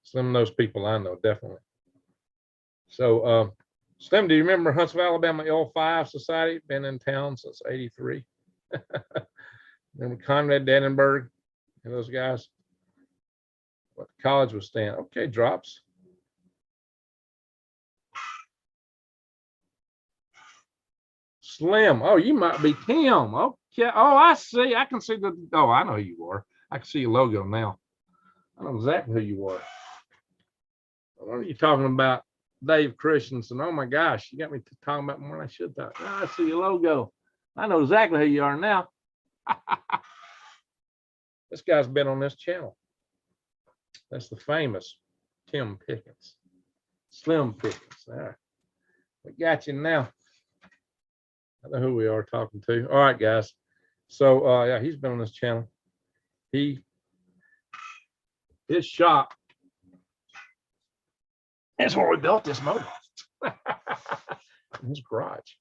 Slim knows people I know, definitely. So, Slim, do you remember Huntsville, Alabama L5 Society? Been in town since '83. Remember Conrad Dannenberg and those guys? What the college was staying. Okay, drops. Slim. Oh, you might be Tim. Okay. Oh, I see. I can see the. Oh, I know who you are. I can see your logo now. I know exactly who you are. What are you talking about? Dave Christensen. Oh my gosh, you got me talking about more than I should talk. Oh, I see your logo. I know exactly who you are now. This guy's been on this channel. That's the famous Tim Pickens. Slim Pickens. All right. We got you now. I know who we are talking to. All right, guys. So yeah, he's been on this channel. His shop. That's where we built this motor. His garage.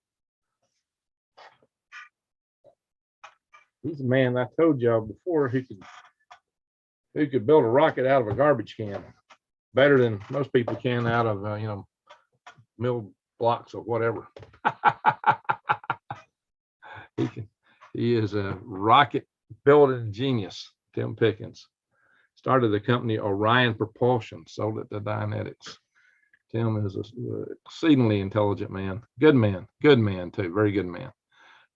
He's the man I told y'all before who could build a rocket out of a garbage can better than most people can out of mill blocks or whatever. He is a rocket building genius. Tim Pickens started the company Orion Propulsion, sold it to Dynetics. Tim is an exceedingly intelligent man. Good man too. Very good man.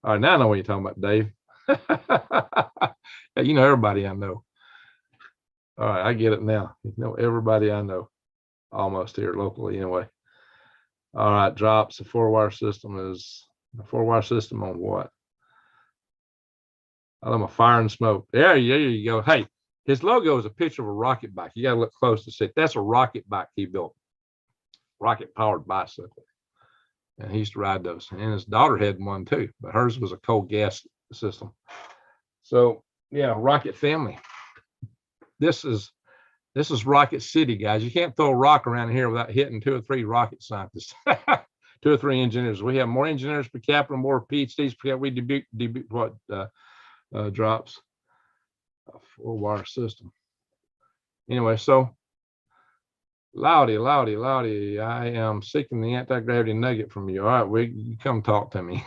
All right, now I know what you're talking about, Dave. Yeah, you know everybody I know. All right, I get it now. You know everybody I know, almost here locally anyway. All right, drops. The 4-wire system is a 4-wire system on what? I'm a fire and smoke. There you go. Hey, his logo is a picture of a rocket bike. You got to look close to see. That's a rocket bike he built. Rocket powered bicycle. And he used to ride those. And his daughter had one too, but hers was a coal gas system. So yeah, rocket family. This is Rocket City, guys. You can't throw a rock around here without hitting 2 or 3 rocket scientists, 2 or 3 engineers. We have more engineers per capita, more PhDs per capita. We debut what drops a 4-wire system. Anyway, so Loudy, I am seeking the anti-gravity nugget from you. All right, you come talk to me.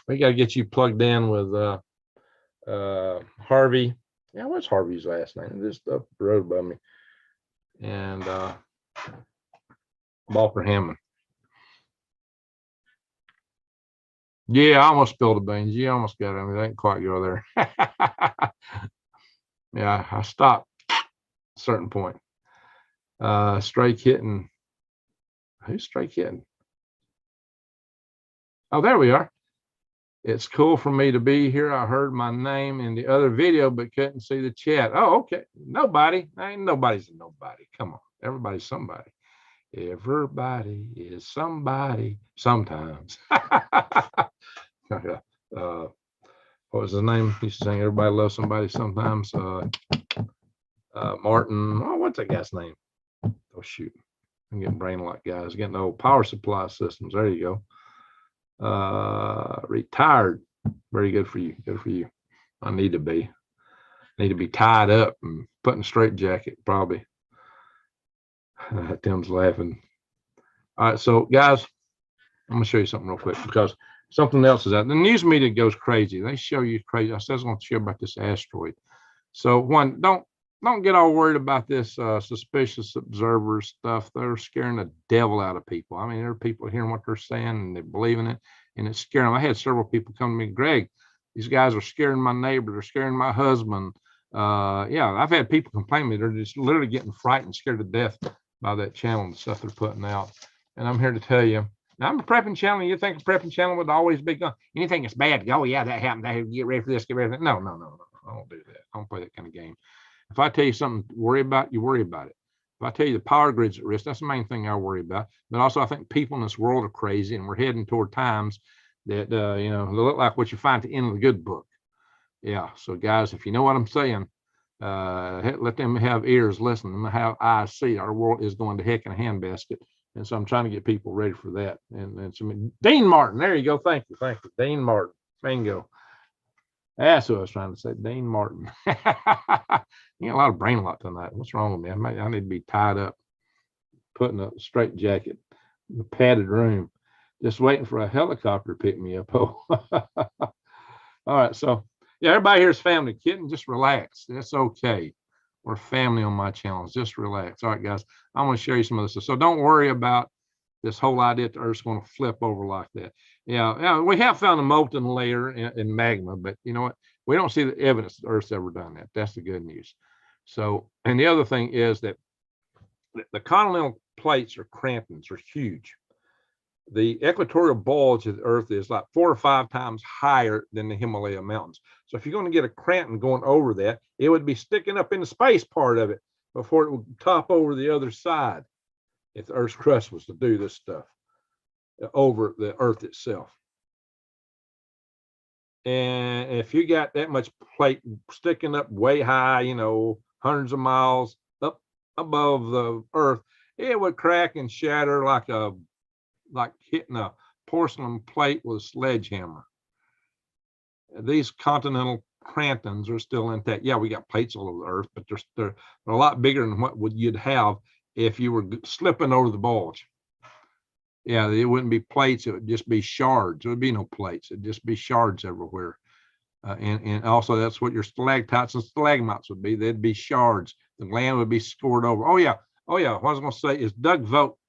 We got to get you plugged in with Harvey. Yeah, what's Harvey's last name? Just up the road by me. And Balker Hammond. Yeah, I almost spilled the beans. You almost got it. I mean, I didn't quite go there. Yeah, I stopped at a certain point. Stray Kitten. Who's Stray Kitten? Oh, there we are. It's cool for me to be here. I heard my name in the other video, but couldn't see the chat. Oh, okay. Nobody. Ain't nobody's a nobody. Come on. Everybody's somebody. Everybody is somebody sometimes. What was his name? He used to sing Everybody Loves Somebody Sometimes. Martin. Oh, what's that guy's name? Oh, shoot. I'm getting brain lock, guys. Getting the old power supply systems. There you go. Retired. Very good for you. Good for you. I need to be tied up and put in a straight jacket, probably. Tim's laughing. All right, so guys, I'm gonna show you something real quick because something else is out. The news media goes crazy. They show you crazy. I said I was going to share about this asteroid. So one, don't get all worried about this suspicious observer stuff. They're scaring the devil out of people. I mean, there are people hearing what they're saying and they believe in it, and it's scaring them. I had several people come to me, Greg, these guys are scaring my neighbor. They're scaring my husband. Yeah, I've had people complain to me. They're just literally getting frightened, scared to death by that channel and the stuff they're putting out. And I'm here to tell you, I'm a prepping channel. You think a prepping channel would always be gone? Anything that's bad, go, oh, yeah, that happened. I get ready for this, get ready for that. No, no, no, no. I don't do that. I don't play that kind of game. If I tell you something to worry about, you worry about it. If I tell you the power grid's at risk, that's the main thing I worry about. But also, I think people in this world are crazy, and we're heading toward times that, they look like what you find at the end of the good book. Yeah. So, guys, if you know what I'm saying, let them have ears, listen, them have eyes, see. Our world is going to heck in a handbasket. And so I'm trying to get people ready for that. And so Dean Martin, there you go. Thank you. Dean Martin. Bingo. That's what I was trying to say. Dean Martin. You got a lot of brain lock tonight. What's wrong with me? I need to be tied up, put in a straight jacket, in a padded room, just waiting for a helicopter to pick me up. Oh. All right. So, yeah, everybody here is family. Kitten, just relax. That's okay. We're family on my channels. Just relax. All right, guys. I'm going to show you some of this stuff. So don't worry about this whole idea that the Earth's going to flip over like that. Yeah, we have found a molten layer in magma, but you know what? We don't see the evidence the Earth's ever done that. That's the good news. So, and the other thing is that the continental plates or crampons are huge. The equatorial bulge of the Earth is like 4 or 5 times higher than the Himalaya mountains. So if you're going to get a crampon going over that, it would be sticking up in the space part of it before it would top over the other side if the Earth's crust was to do this stuff over the Earth itself. And if you got that much plate sticking up way high, hundreds of miles up above the Earth, it would crack and shatter like hitting a porcelain plate with a sledgehammer. These continental crampons are still intact. Yeah, we got plates all over the Earth, but they're a lot bigger than what you'd have if you were slipping over the bulge. Yeah, it wouldn't be plates. It would just be shards. There would be no plates. It'd just be shards everywhere. And also that's what your stalactites and stalagmites would be. They'd be shards. The land would be scored over. Oh, yeah. What I was going to say is Doug Vogt,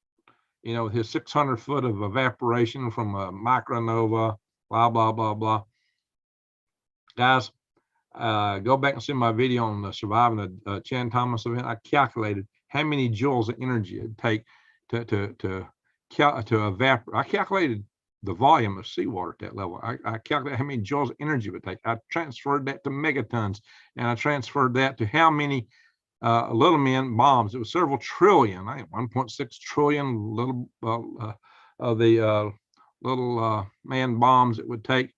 with his 600 foot of evaporation from a micronova, blah, blah, blah, blah. Guys, go back and see my video on the surviving the Chan Thomas event. I calculated how many joules of energy it'd take to evaporate. I calculated the volume of seawater at that level. I calculated how many joules of energy it would take. I transferred that to megatons, and I transferred that to how many little man bombs. It was several trillion, I think 1.6 trillion little little man bombs it would take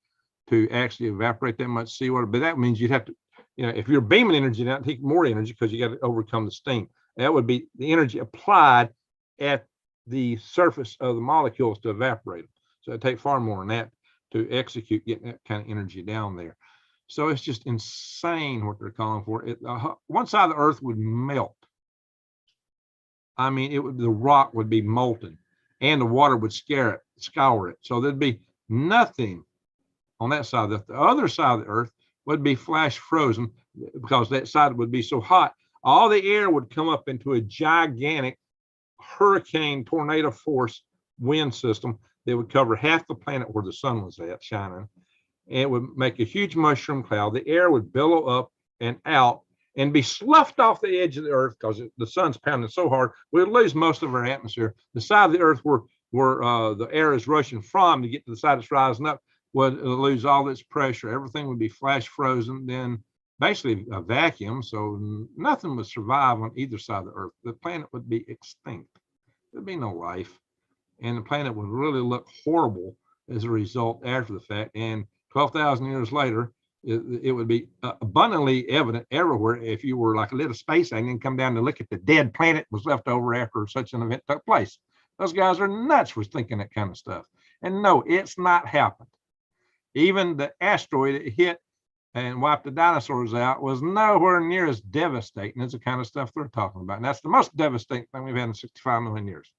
to actually evaporate that much seawater. But that means you'd have to, if you're beaming energy, that take more energy because you got to overcome the steam. That would be the energy applied at the surface of the molecules to evaporate them. So it'd take far more than that to execute getting that kind of energy down there. So it's just insane what they're calling for. One side of the Earth would melt. I mean, the rock would be molten, and the water would scour it. So there'd be nothing on that side. The other side of the Earth would be flash frozen because that side would be so hot. All the air would come up into a gigantic hurricane tornado force wind system that would cover half the planet where the sun was at shining. And it would make a huge mushroom cloud. The air would billow up and out and be sloughed off the edge of the Earth because the sun's pounding so hard, we would lose most of our atmosphere. The side of the Earth where the air is rushing from to get to the side that's rising up would lose all its pressure. Everything would be flash frozen, then basically a vacuum. So nothing would survive on either side of the Earth. The planet would be extinct. There'd be no life. And the planet would really look horrible as a result after the fact. And 12,000 years later, it would be abundantly evident everywhere if you were like a little space alien and come down to look at the dead planet was left over after such an event took place. Those guys are nuts for thinking that kind of stuff. And no, it's not happened. Even the asteroid that hit and wiped the dinosaurs out was nowhere near as devastating as the kind of stuff they're talking about. And that's the most devastating thing we've had in 65 million years.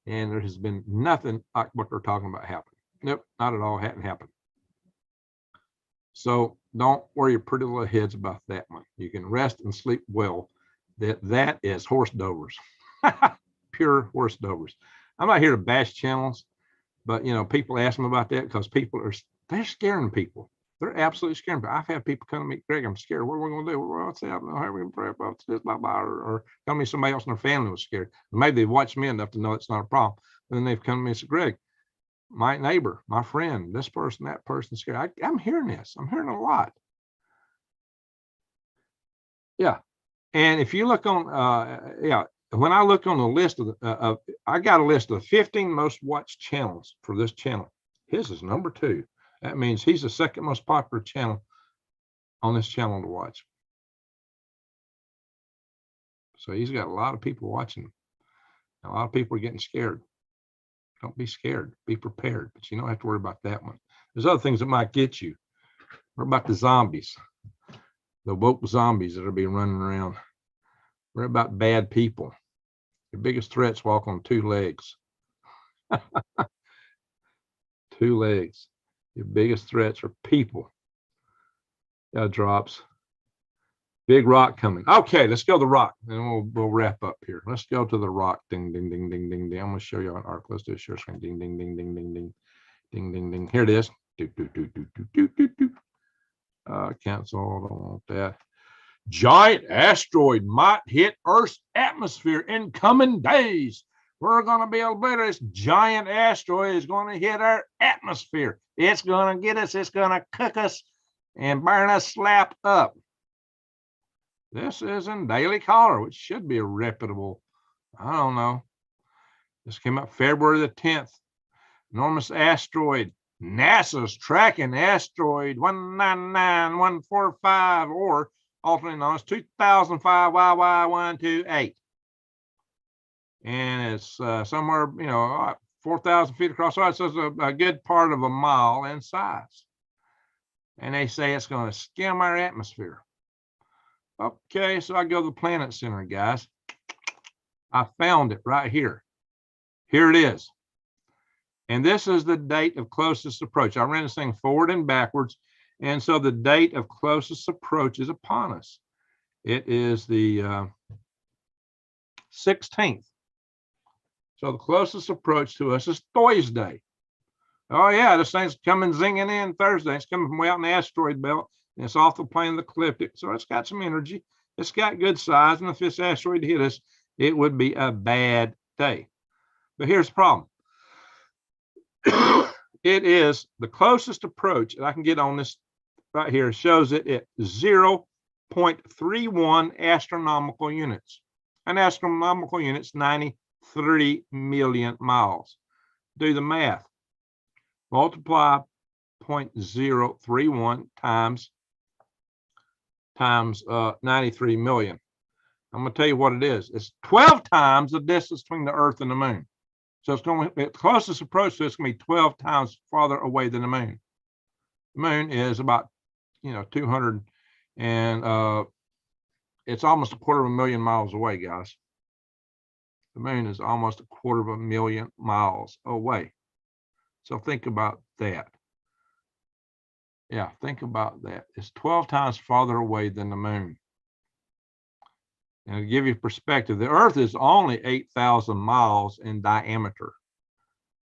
And there has been nothing like what they're talking about happening. Nope, not at all. Hadn't happened. So don't worry your pretty little heads about that one. You can rest and sleep well. That is horse dovers, pure horse dovers. I'm not here to bash channels, but people ask them about that because they're scaring people. They're absolutely scared. But I've had people come to me, Greg, I'm scared. What are we going to do? What's that? How are we going to prep up to this? Blah, blah, or tell me somebody else in their family was scared. Maybe they've watched me enough to know it's not a problem. And then they've come to me and said, Greg, my neighbor, my friend, this person, that person scared. I'm hearing this. I'm hearing a lot. Yeah. And if you look on, when I look on the list of I got a list of 15 most watched channels for this channel. His is number 2. That means he's the second most popular channel on this channel to watch. So he's got a lot of people watching. A lot of people are getting scared. Don't be scared. Be prepared. But you don't have to worry about that one. There's other things that might get you. What about the zombies? The woke zombies that'll be running around. What about bad people? Your biggest threats walk on 2 legs. 2 legs. Your biggest threats are people. That drops. Big rock coming. Okay, let's go to the rock, and we'll wrap up here. Let's go to the rock. Ding, ding, ding, ding, ding, ding. I'm going to show you on arc. Let's do a share screen. Ding, ding, ding, ding, ding, ding, ding, ding, ding. Here it is. Do, do, do, do, do, do, do, do. Cancel. I don't want that. Giant asteroid might hit Earth's atmosphere in coming days. We're going to be able to believe this giant asteroid is going to hit our atmosphere. It's going to get us. It's going to cook us and burn us slap up. This is in Daily Caller, which should be a reputable, I don't know. This came out February the 10th. Enormous asteroid. NASA's tracking asteroid 199145, or alternately known as 2005 YY128. And it's somewhere, 4,000 feet across. So it's a good part of a mile in size. And they say it's going to skim our atmosphere. Okay, so I go to the Planet Center, guys. I found it right here. Here it is. And this is the date of closest approach. I ran this thing forward and backwards. And so the date of closest approach is upon us. It is the 16th. So the closest approach to us is Thursday. Oh, yeah, this thing's coming zinging in Thursday. It's coming from way out in the asteroid belt. And it's off the plane of the ecliptic. So it's got some energy. It's got good size. And if this asteroid hit us, it would be a bad day. But here's the problem. It is the closest approach that I can get on this right here. Shows it at 0.31 astronomical units. An astronomical unit's 93 million miles. Do the math. Multiply 0.031 times 93 million. I'm going to tell you what it is. It's 12 times the distance between the Earth and the moon. So it's going to be the closest approach to it's going to be 12 times farther away than the moon. The moon is about 200, and it's almost 250,000 miles away, guys. The moon is almost 250,000 miles away. So think about that. Yeah, think about that. It's 12 times farther away than the moon. And to give you perspective, the Earth is only 8,000 miles in diameter.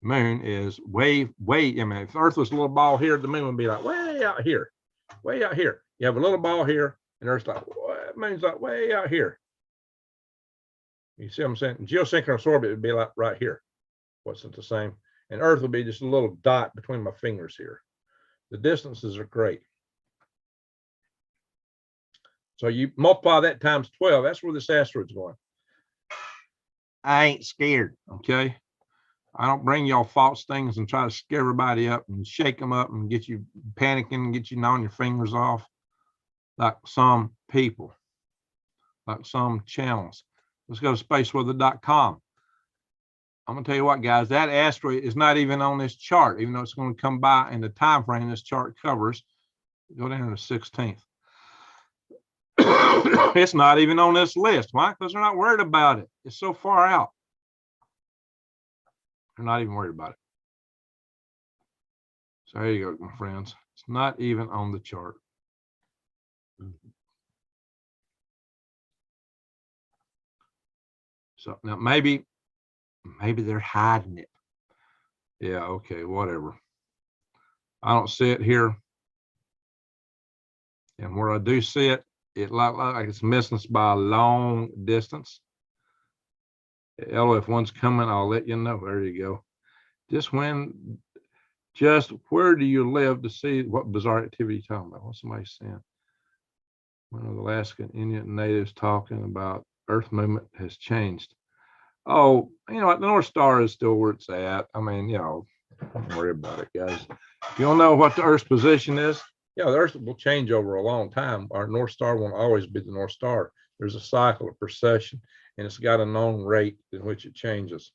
The moon is way, if the Earth was a little ball here, the moon would be like way out here, way out here. You have a little ball here, and Earth's like, the moon's like way out here. You see what I'm saying? Geosynchronous orbit would be like right here. Wasn't the same? And Earth would be just a little dot between my fingers here. The distances are great. So you multiply that times 12. That's where this asteroid's going. I ain't scared, okay? I don't bring y'all false things and try to scare everybody up and shake them up and get you panicking and get you gnawing your fingers off like some people, like some channels. Let's go to spaceweather.com. I'm going to tell you what, guys, that asteroid is not even on this chart, even though it's going to come by in the time frame this chart covers. Go down to the 16th. It's not even on this list. Why? Because they're not worried about it. It's so far out. They're not even worried about it. So there you go, my friends. It's not even on the chart. So now maybe they're hiding it. Yeah, okay, whatever. I don't see it here. And where I do see it, it like it's missing us by a long distance. Ella, if one's coming, I'll let you know. There you go. Just where do you live to see what bizarre activity you're talking about? What's somebody saying? One of the Alaskan Inuit natives talking about Earth movement has changed. Oh, you know what? The North Star is still where it's at. I mean, don't worry about it, guys. If you don't know what the Earth's position is, the Earth will change over a long time. Our North Star won't always be the North Star. There's a cycle of precession, and it's got a known rate in which it changes.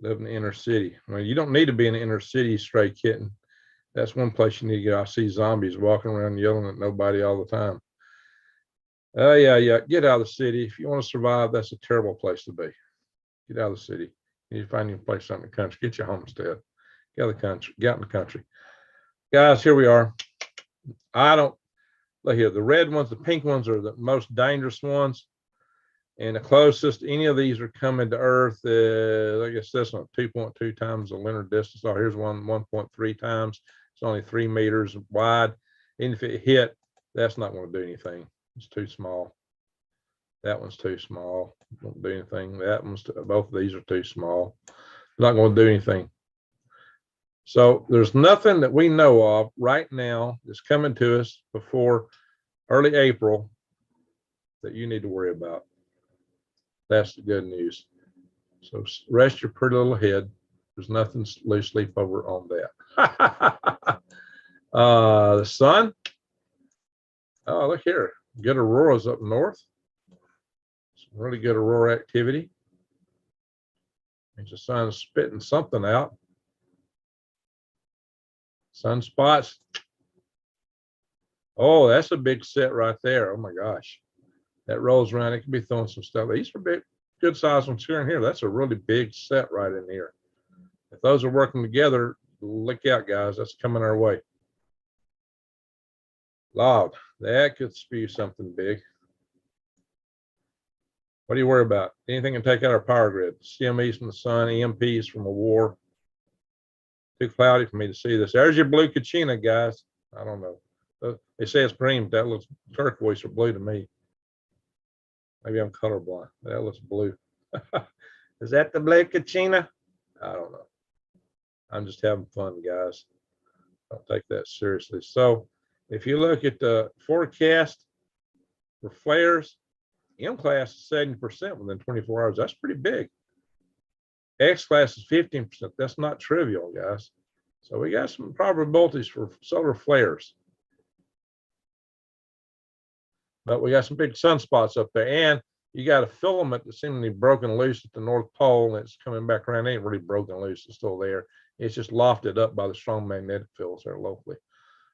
Live in the inner city. Well, you don't need to be in the inner city, stray kitten. That's one place you need to go. I see zombies walking around yelling at nobody all the time. Yeah. Get out of the city. If you want to survive, that's a terrible place to be. Get out of the city. You need to find your place out in the country. Get your homestead. Get out of the country. Get out in the country. Guys, here we are. Look here. The red ones, the pink ones are the most dangerous ones. And the closest any of these are coming to Earth, I guess this one, 2.2 times the lunar distance. Oh, here's one, 1.3 times. It's only 3 meters wide. And if it hit, that's not going to do anything. It's too small. That one's too small. Won't do anything. Both of these are too small. Not going to do anything. So there's nothing that we know of right now that's coming to us before early April that you need to worry about. That's the good news. So rest your pretty little head. There's nothing to lose sleep over on that. The sun. Oh, look here. Good auroras up north. Some really good aurora activity. Means the sun's spitting something out. Sunspots. Oh, that's a big set right there. Oh my gosh. That rolls around. It could be throwing some stuff. These are big, good size ones here and here. That's a really big set right in here. If those are working together, look out, guys. That's coming our way. Log, that could spew something big. What do you worry about? Anything can take out our power grid. CMEs from the sun, EMPs from a war. Too cloudy for me to see this. There's your blue Kachina, guys. I don't know. They say it's green, but that looks turquoise or blue to me. Maybe I'm colorblind. That looks blue. Is that the blue Kachina? I don't know. I'm just having fun, guys. Don't take that seriously. So if you look at the forecast for flares, M class is 70% within 24 hours. That's pretty big. X class is 15%. That's not trivial, guys. So we got some probabilities for solar flares. But we got some big sunspots up there, and you got a filament that's seemingly broken loose at the North Pole, and it's coming back around. It ain't really broken loose; it's still there. It's just lofted up by the strong magnetic fields there locally.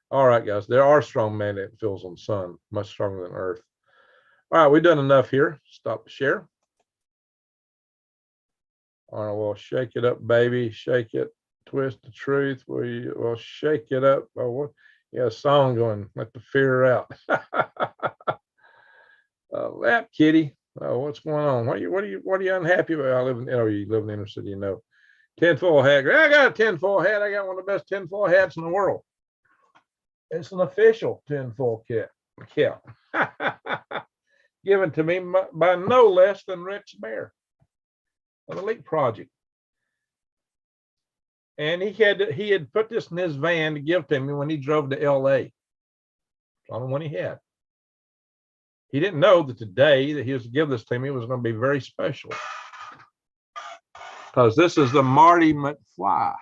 All right, guys, there are strong magnetic fields on the sun, much stronger than Earth. All right, we've done enough here. Stop the share. All right, well, shake it up, baby. Shake it. Twist the truth. We'll shake it up. Oh, what? Yeah, a song going. Let the fear out. Lap kitty. Oh, what's going on? What are you unhappy about? You live in the inner city, you know. Tinfoil hat. I got a tinfoil hat. I got one of the best tinfoil hats in the world. It's an official tinfoil cap. Given to me by no less than Rich Bear of the Leak Project. And he had put this in his van to give to me when he drove to LA. It's the only one he had. He didn't know that the day that he was to give this to me was going to be very special. Because this is the Marty McFly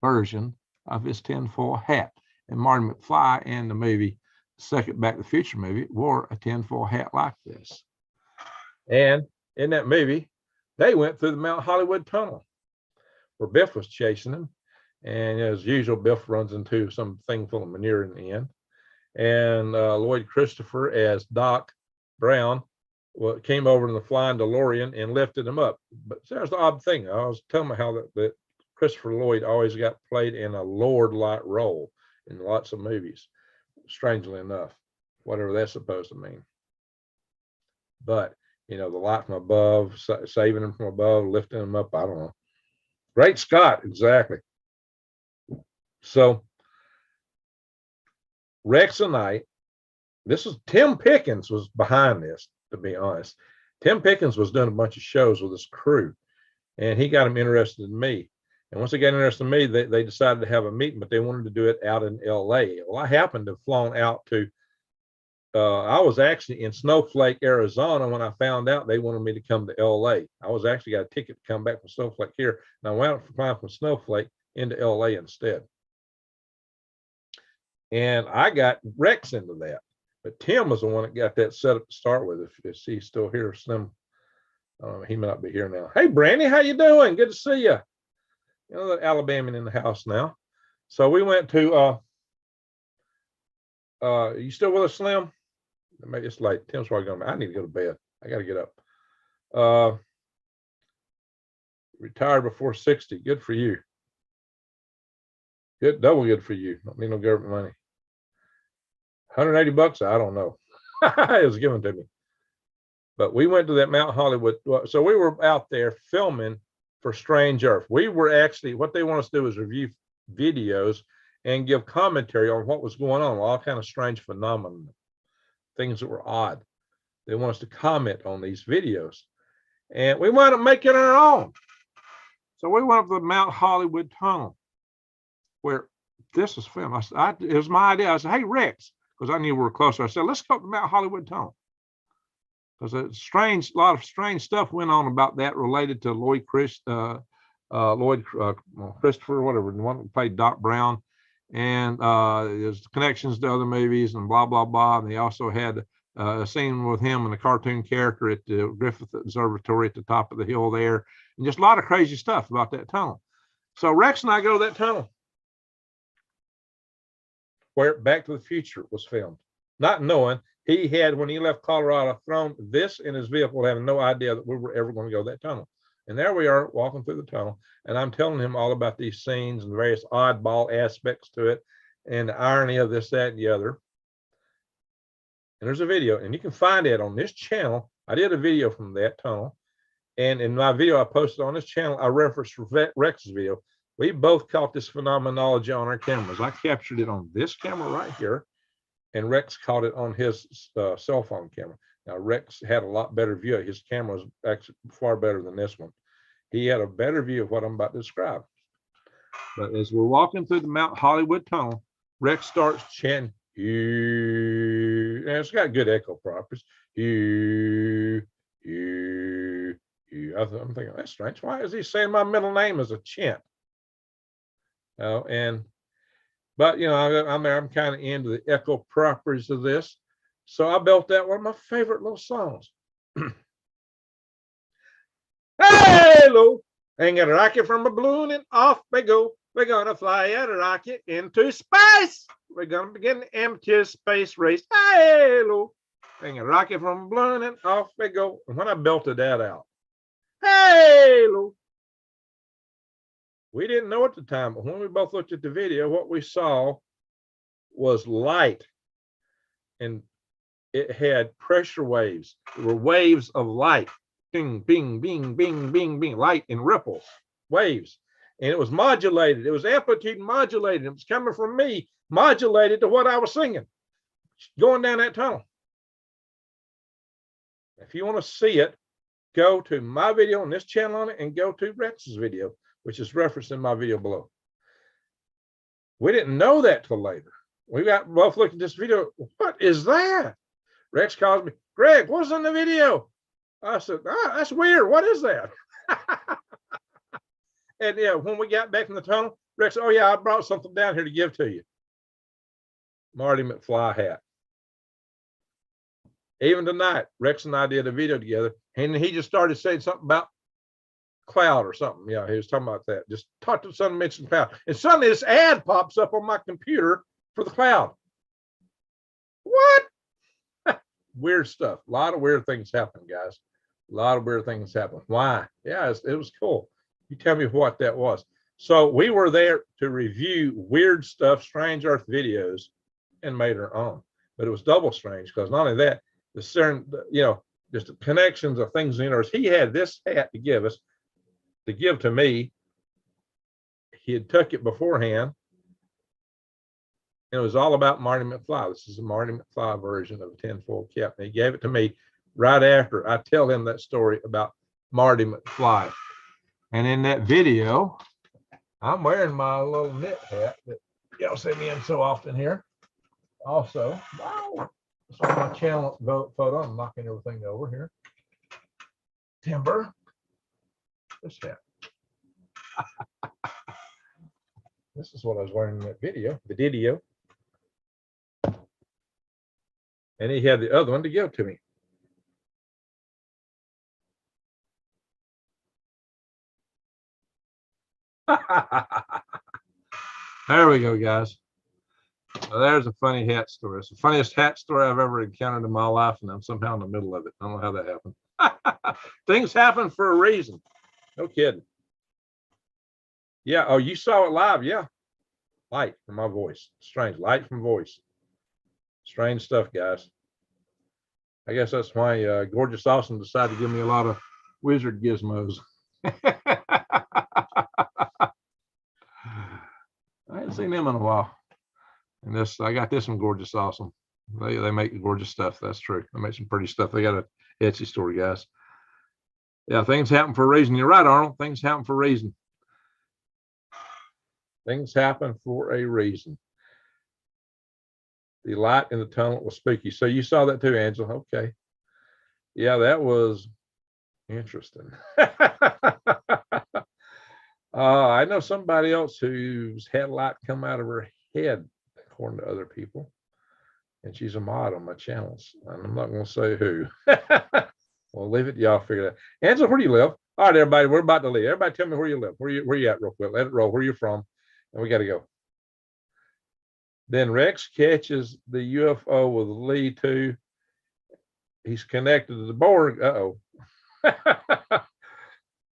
version of his tinfoil hat. And Marty McFly in the movie, second Back to the Future movie, wore a tinfoil hat like this. And in that movie, they went through the Mount Hollywood Tunnel where Biff was chasing him. And as usual, Biff runs into some thing full of manure in the end. And Lloyd Christopher as Doc Brown came over in the flying DeLorean and lifted him up. But there's the odd thing. I was telling me how that Christopher Lloyd always got played in a Lord-like role in lots of movies, strangely enough, whatever that's supposed to mean. But, the light from above, saving him from above, lifting him up, I don't know. Great Scott, exactly. So Rex and I, this was Tim Pickens was behind this, to be honest. Tim Pickens was doing a bunch of shows with his crew, and he got them interested in me. And once they got interested in me, they decided to have a meeting, but they wanted to do it out in LA. Well, I happened to have flown out to, I was actually in Snowflake, Arizona, when I found out they wanted me to come to LA. I was actually got a ticket to come back from Snowflake here, and I wound up flying from Snowflake into LA instead. And I got Rex into that. But Tim was the one that got that set up to start with. If he's still here, Slim, he may not be here now. Hey, Brandy, how you doing? Good to see you. You know, the Alabamian in the house now. So we went to, you still with us, Slim? Maybe it's late. Tim's probably going, I need to go to bed. I got to get up. Retired before 60. Good for you. Good, double good for you. Don't need no government money. 180 bucks, I don't know. It was given to me. But we went to that Mount Hollywood. So we were out there filming for Strange Earth. We were actually, what they want us to do is review videos and give commentary on what was going on, all kind of strange phenomena, things that were odd. They want us to comment on these videos. And we wound up making our own. So we went up to the Mount Hollywood tunnel where this was filmed. It was my idea. I said, hey, Rex, because I knew we were closer. I said, let's go to the Mount Hollywood tunnel. Because a lot of strange stuff went on about that related to Lloyd Christopher, whatever, the one that played Doc Brown. And there's connections to other movies and blah, blah, blah. And they also had a scene with him and a cartoon character at the Griffith Observatory at the top of the hill there. And just a lot of crazy stuff about that tunnel. So Rex and I go to that tunnel where Back to the Future was filmed, not knowing he had, when he left Colorado, thrown this in his vehicle, having no idea that we were ever going to go that tunnel. And there we are walking through the tunnel, and I'm telling him all about these scenes and various oddball aspects to it and the irony of this, that, and the other. And there's a video, and you can find it on this channel. I did a video from that tunnel, and in my video I posted on this channel, I referenced Rex's video. We both caught this phenomenology on our cameras. I captured it on this camera right here, and Rex caught it on his cell phone camera. Now, Rex had a lot better view. His camera was actually far better than this one. He had a better view of what I'm about to describe. But as we're walking through the Mount Hollywood tunnel, Rex starts chanting, and it's got good echo properties. I'm thinking, that's strange. Why is he saying my middle name as a chant? But you know, I'm kind of into the echo properties of this. So I built that one of my favorite little songs. Hello, hang a rocket from a balloon and off we go. We're gonna fly a rocket into space. We're gonna begin the empty space race. Hello, hang a rocket from a balloon and off we go. And when I belted that out, hello. We didn't know at the time, but when we both looked at the video, what we saw was light. And it had pressure waves. There were waves of light. Bing, bing, bing, bing, bing, bing, light in ripples, waves. And it was modulated. It was amplitude modulated. It was coming from me, modulated to what I was singing, going down that tunnel. If you want to see it, go to my video on this channel on it and go to Rex's video, which is referenced in my video below. We didn't know that till later. We got both looked at this video. What is that? Rex calls me, Greg, what's in the video? I said, that's weird. What is that? And yeah, when we got back in the tunnel, Rex said, oh yeah, I brought something down here to give to you. Marty McFly hat. Even tonight, Rex and I did a video together, and he just started saying something about cloud or something. Yeah, he was talking about that. Just talked to someone, mentioned cloud. And suddenly this ad pops up on my computer for the cloud. What? Weird stuff. A lot of weird things happen, guys. A lot of weird things happen. Why? Yeah, it was cool. You tell me what that was. So we were there to review weird stuff, Strange Earth videos, and made our own. But it was double strange because not only that, the certain, you know, just the connections of things in the universe. He had this hat to give us, to give to me. He had took it beforehand. And it was all about Marty McFly. This is a Marty McFly version of a tinfoil cap. And he gave it to me right after I tell him that story about Marty McFly. And in that video, I'm wearing my little knit hat that y'all see me in so often here. Also, wow, it's on my channel photo. I'm knocking everything over here. Timber. This hat. This is what I was wearing in that video, the video. And he had the other one to give to me. There we go, guys. So there's a funny hat story. It's the funniest hat story I've ever encountered in my life, and I'm somehow in the middle of it. I don't know how that happened. Things happen for a reason. No kidding. Yeah. Oh, you saw it live. Yeah. Light from my voice. Strange. Light from voice. Strange stuff, guys. I guess that's why Gorgeous Awesome decided to give me a lot of wizard gizmos. I hadn't seen them in a while. And this, I got this from Gorgeous Awesome. They make gorgeous stuff. That's true. They make some pretty stuff. They got a Etsy store, guys. Yeah, things happen for a reason. You're right, Arnold. Things happen for a reason. Things happen for a reason. The light in the tunnel was spooky. So you saw that too, Angela. Okay. Yeah, that was interesting. I know somebody else who's had light come out of her head, according to other people. And she's a mod on my channels. And I'm not going to say who. Well, leave it to y'all figure it out. Angela, where do you live? All right, everybody, we're about to leave. Everybody tell me where you live. Where you at real quick? Let it roll. Where you from? And we got to go. Then Rex catches the UFO with Lee too. He's connected to the Borg. Uh-oh.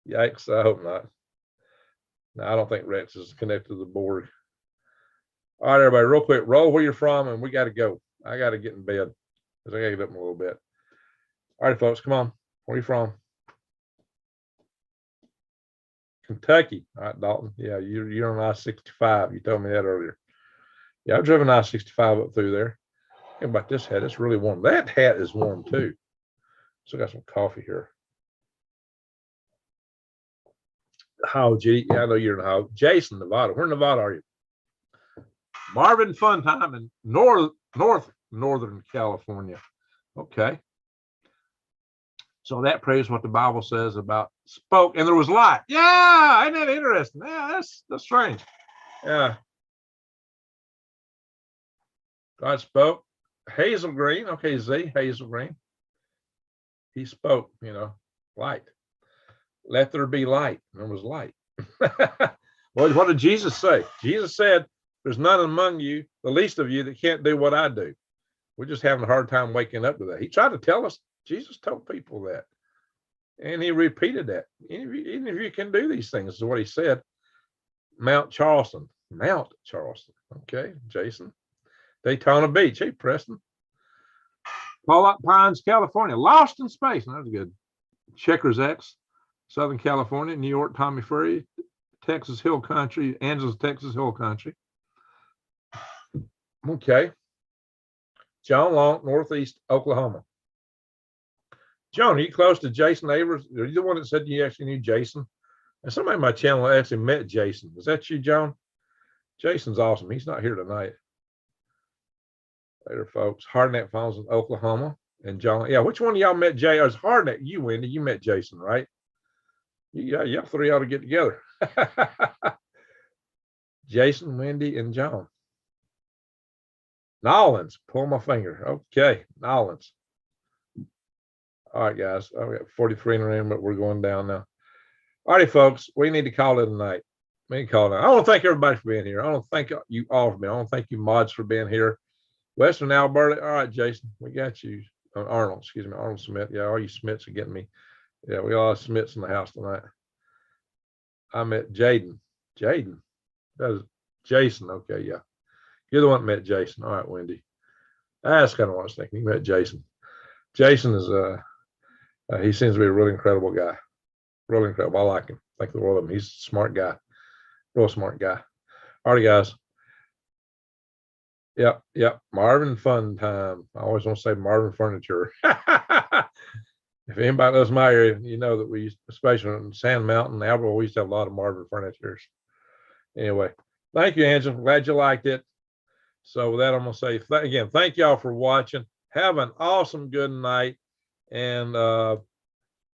Yikes, I hope not. No, I don't think Rex is connected to the Borg. All right, everybody, real quick, roll where you're from, and we got to go. I got to get in bed because I got to get up in a little bit. All right, folks, come on. Where are you from? Kentucky. All right, Dalton. Yeah, you're on I-65. You told me that earlier. Yeah, I've driven I-65 up through there. Think about this hat. It's really warm. That hat is warm too. Still got some coffee here. How, G? Yeah, I know you're in how. Jason, Nevada. Where in Nevada are you? Marvin Fun Time in Northern California. Okay. So that proves what the Bible says about spoke, and there was light. Yeah, isn't that interesting? Yeah, that's strange. Yeah. God spoke. Hazel green. Okay, Z, hazel green. He spoke, light. Let there be light. And there was light. Well, what did Jesus say? Jesus said, there's none among you, the least of you, that can't do what I do. We're just having a hard time waking up to that. He tried to tell us, Jesus told people that. And he repeated that. Even if you can do these things, is what he said. Mount Charleston. Okay, Jason. Daytona Beach. Hey, Preston. Paulot Pines, California. Lost in Space. That was good. Checkers X. Southern California. New York, Tommy Ferry. Texas Hill Country. Angela's Texas Hill Country. Okay. John Long, Northeast Oklahoma. John, are you close to Jason Avers? Are you the one that said you actually knew Jason? And somebody on my channel actually met Jason. Was that you, John? Jason's awesome. He's not here tonight. Later, folks. Hardneck Falls in Oklahoma. And John, yeah, which one of y'all met Jay? It was Hardneck. You, Wendy, you met Jason, right? Yeah, y'all three ought to get together. Jason, Wendy, and John. Nolans, pull my finger. Okay, Nolans. All right, guys. I've got 43 in the room, but we're going down now. All right, folks, we need to call it a night. We need to call it a night. I want to thank everybody for being here. I want to thank you all for being. I want to thank you mods for being here. Western Alberta. All right, Jason, we got you. Arnold, excuse me, Arnold Smith. Yeah, all you Smiths are getting me. Yeah, we all have Smiths in the house tonight. I met Jaden. Jaden. That is Jason. Okay, yeah. You're the one that met Jason. All right, Wendy. That's kind of what I was thinking. You met Jason. Jason is he seems to be a really incredible guy. Really incredible. I like him. Think the world of him. He's a smart guy. Real smart guy. All right, guys. Yep, yep. Marvin Fun Time. I always want to say Marvin Furniture. If anybody knows my area, you know that we used, especially in Sand Mountain, Alberta, we used to have a lot of Marvin Furnitures. Anyway, thank you, Angela. Glad you liked it. So with that, I'm gonna say again, thank y'all for watching. Have an awesome good night, and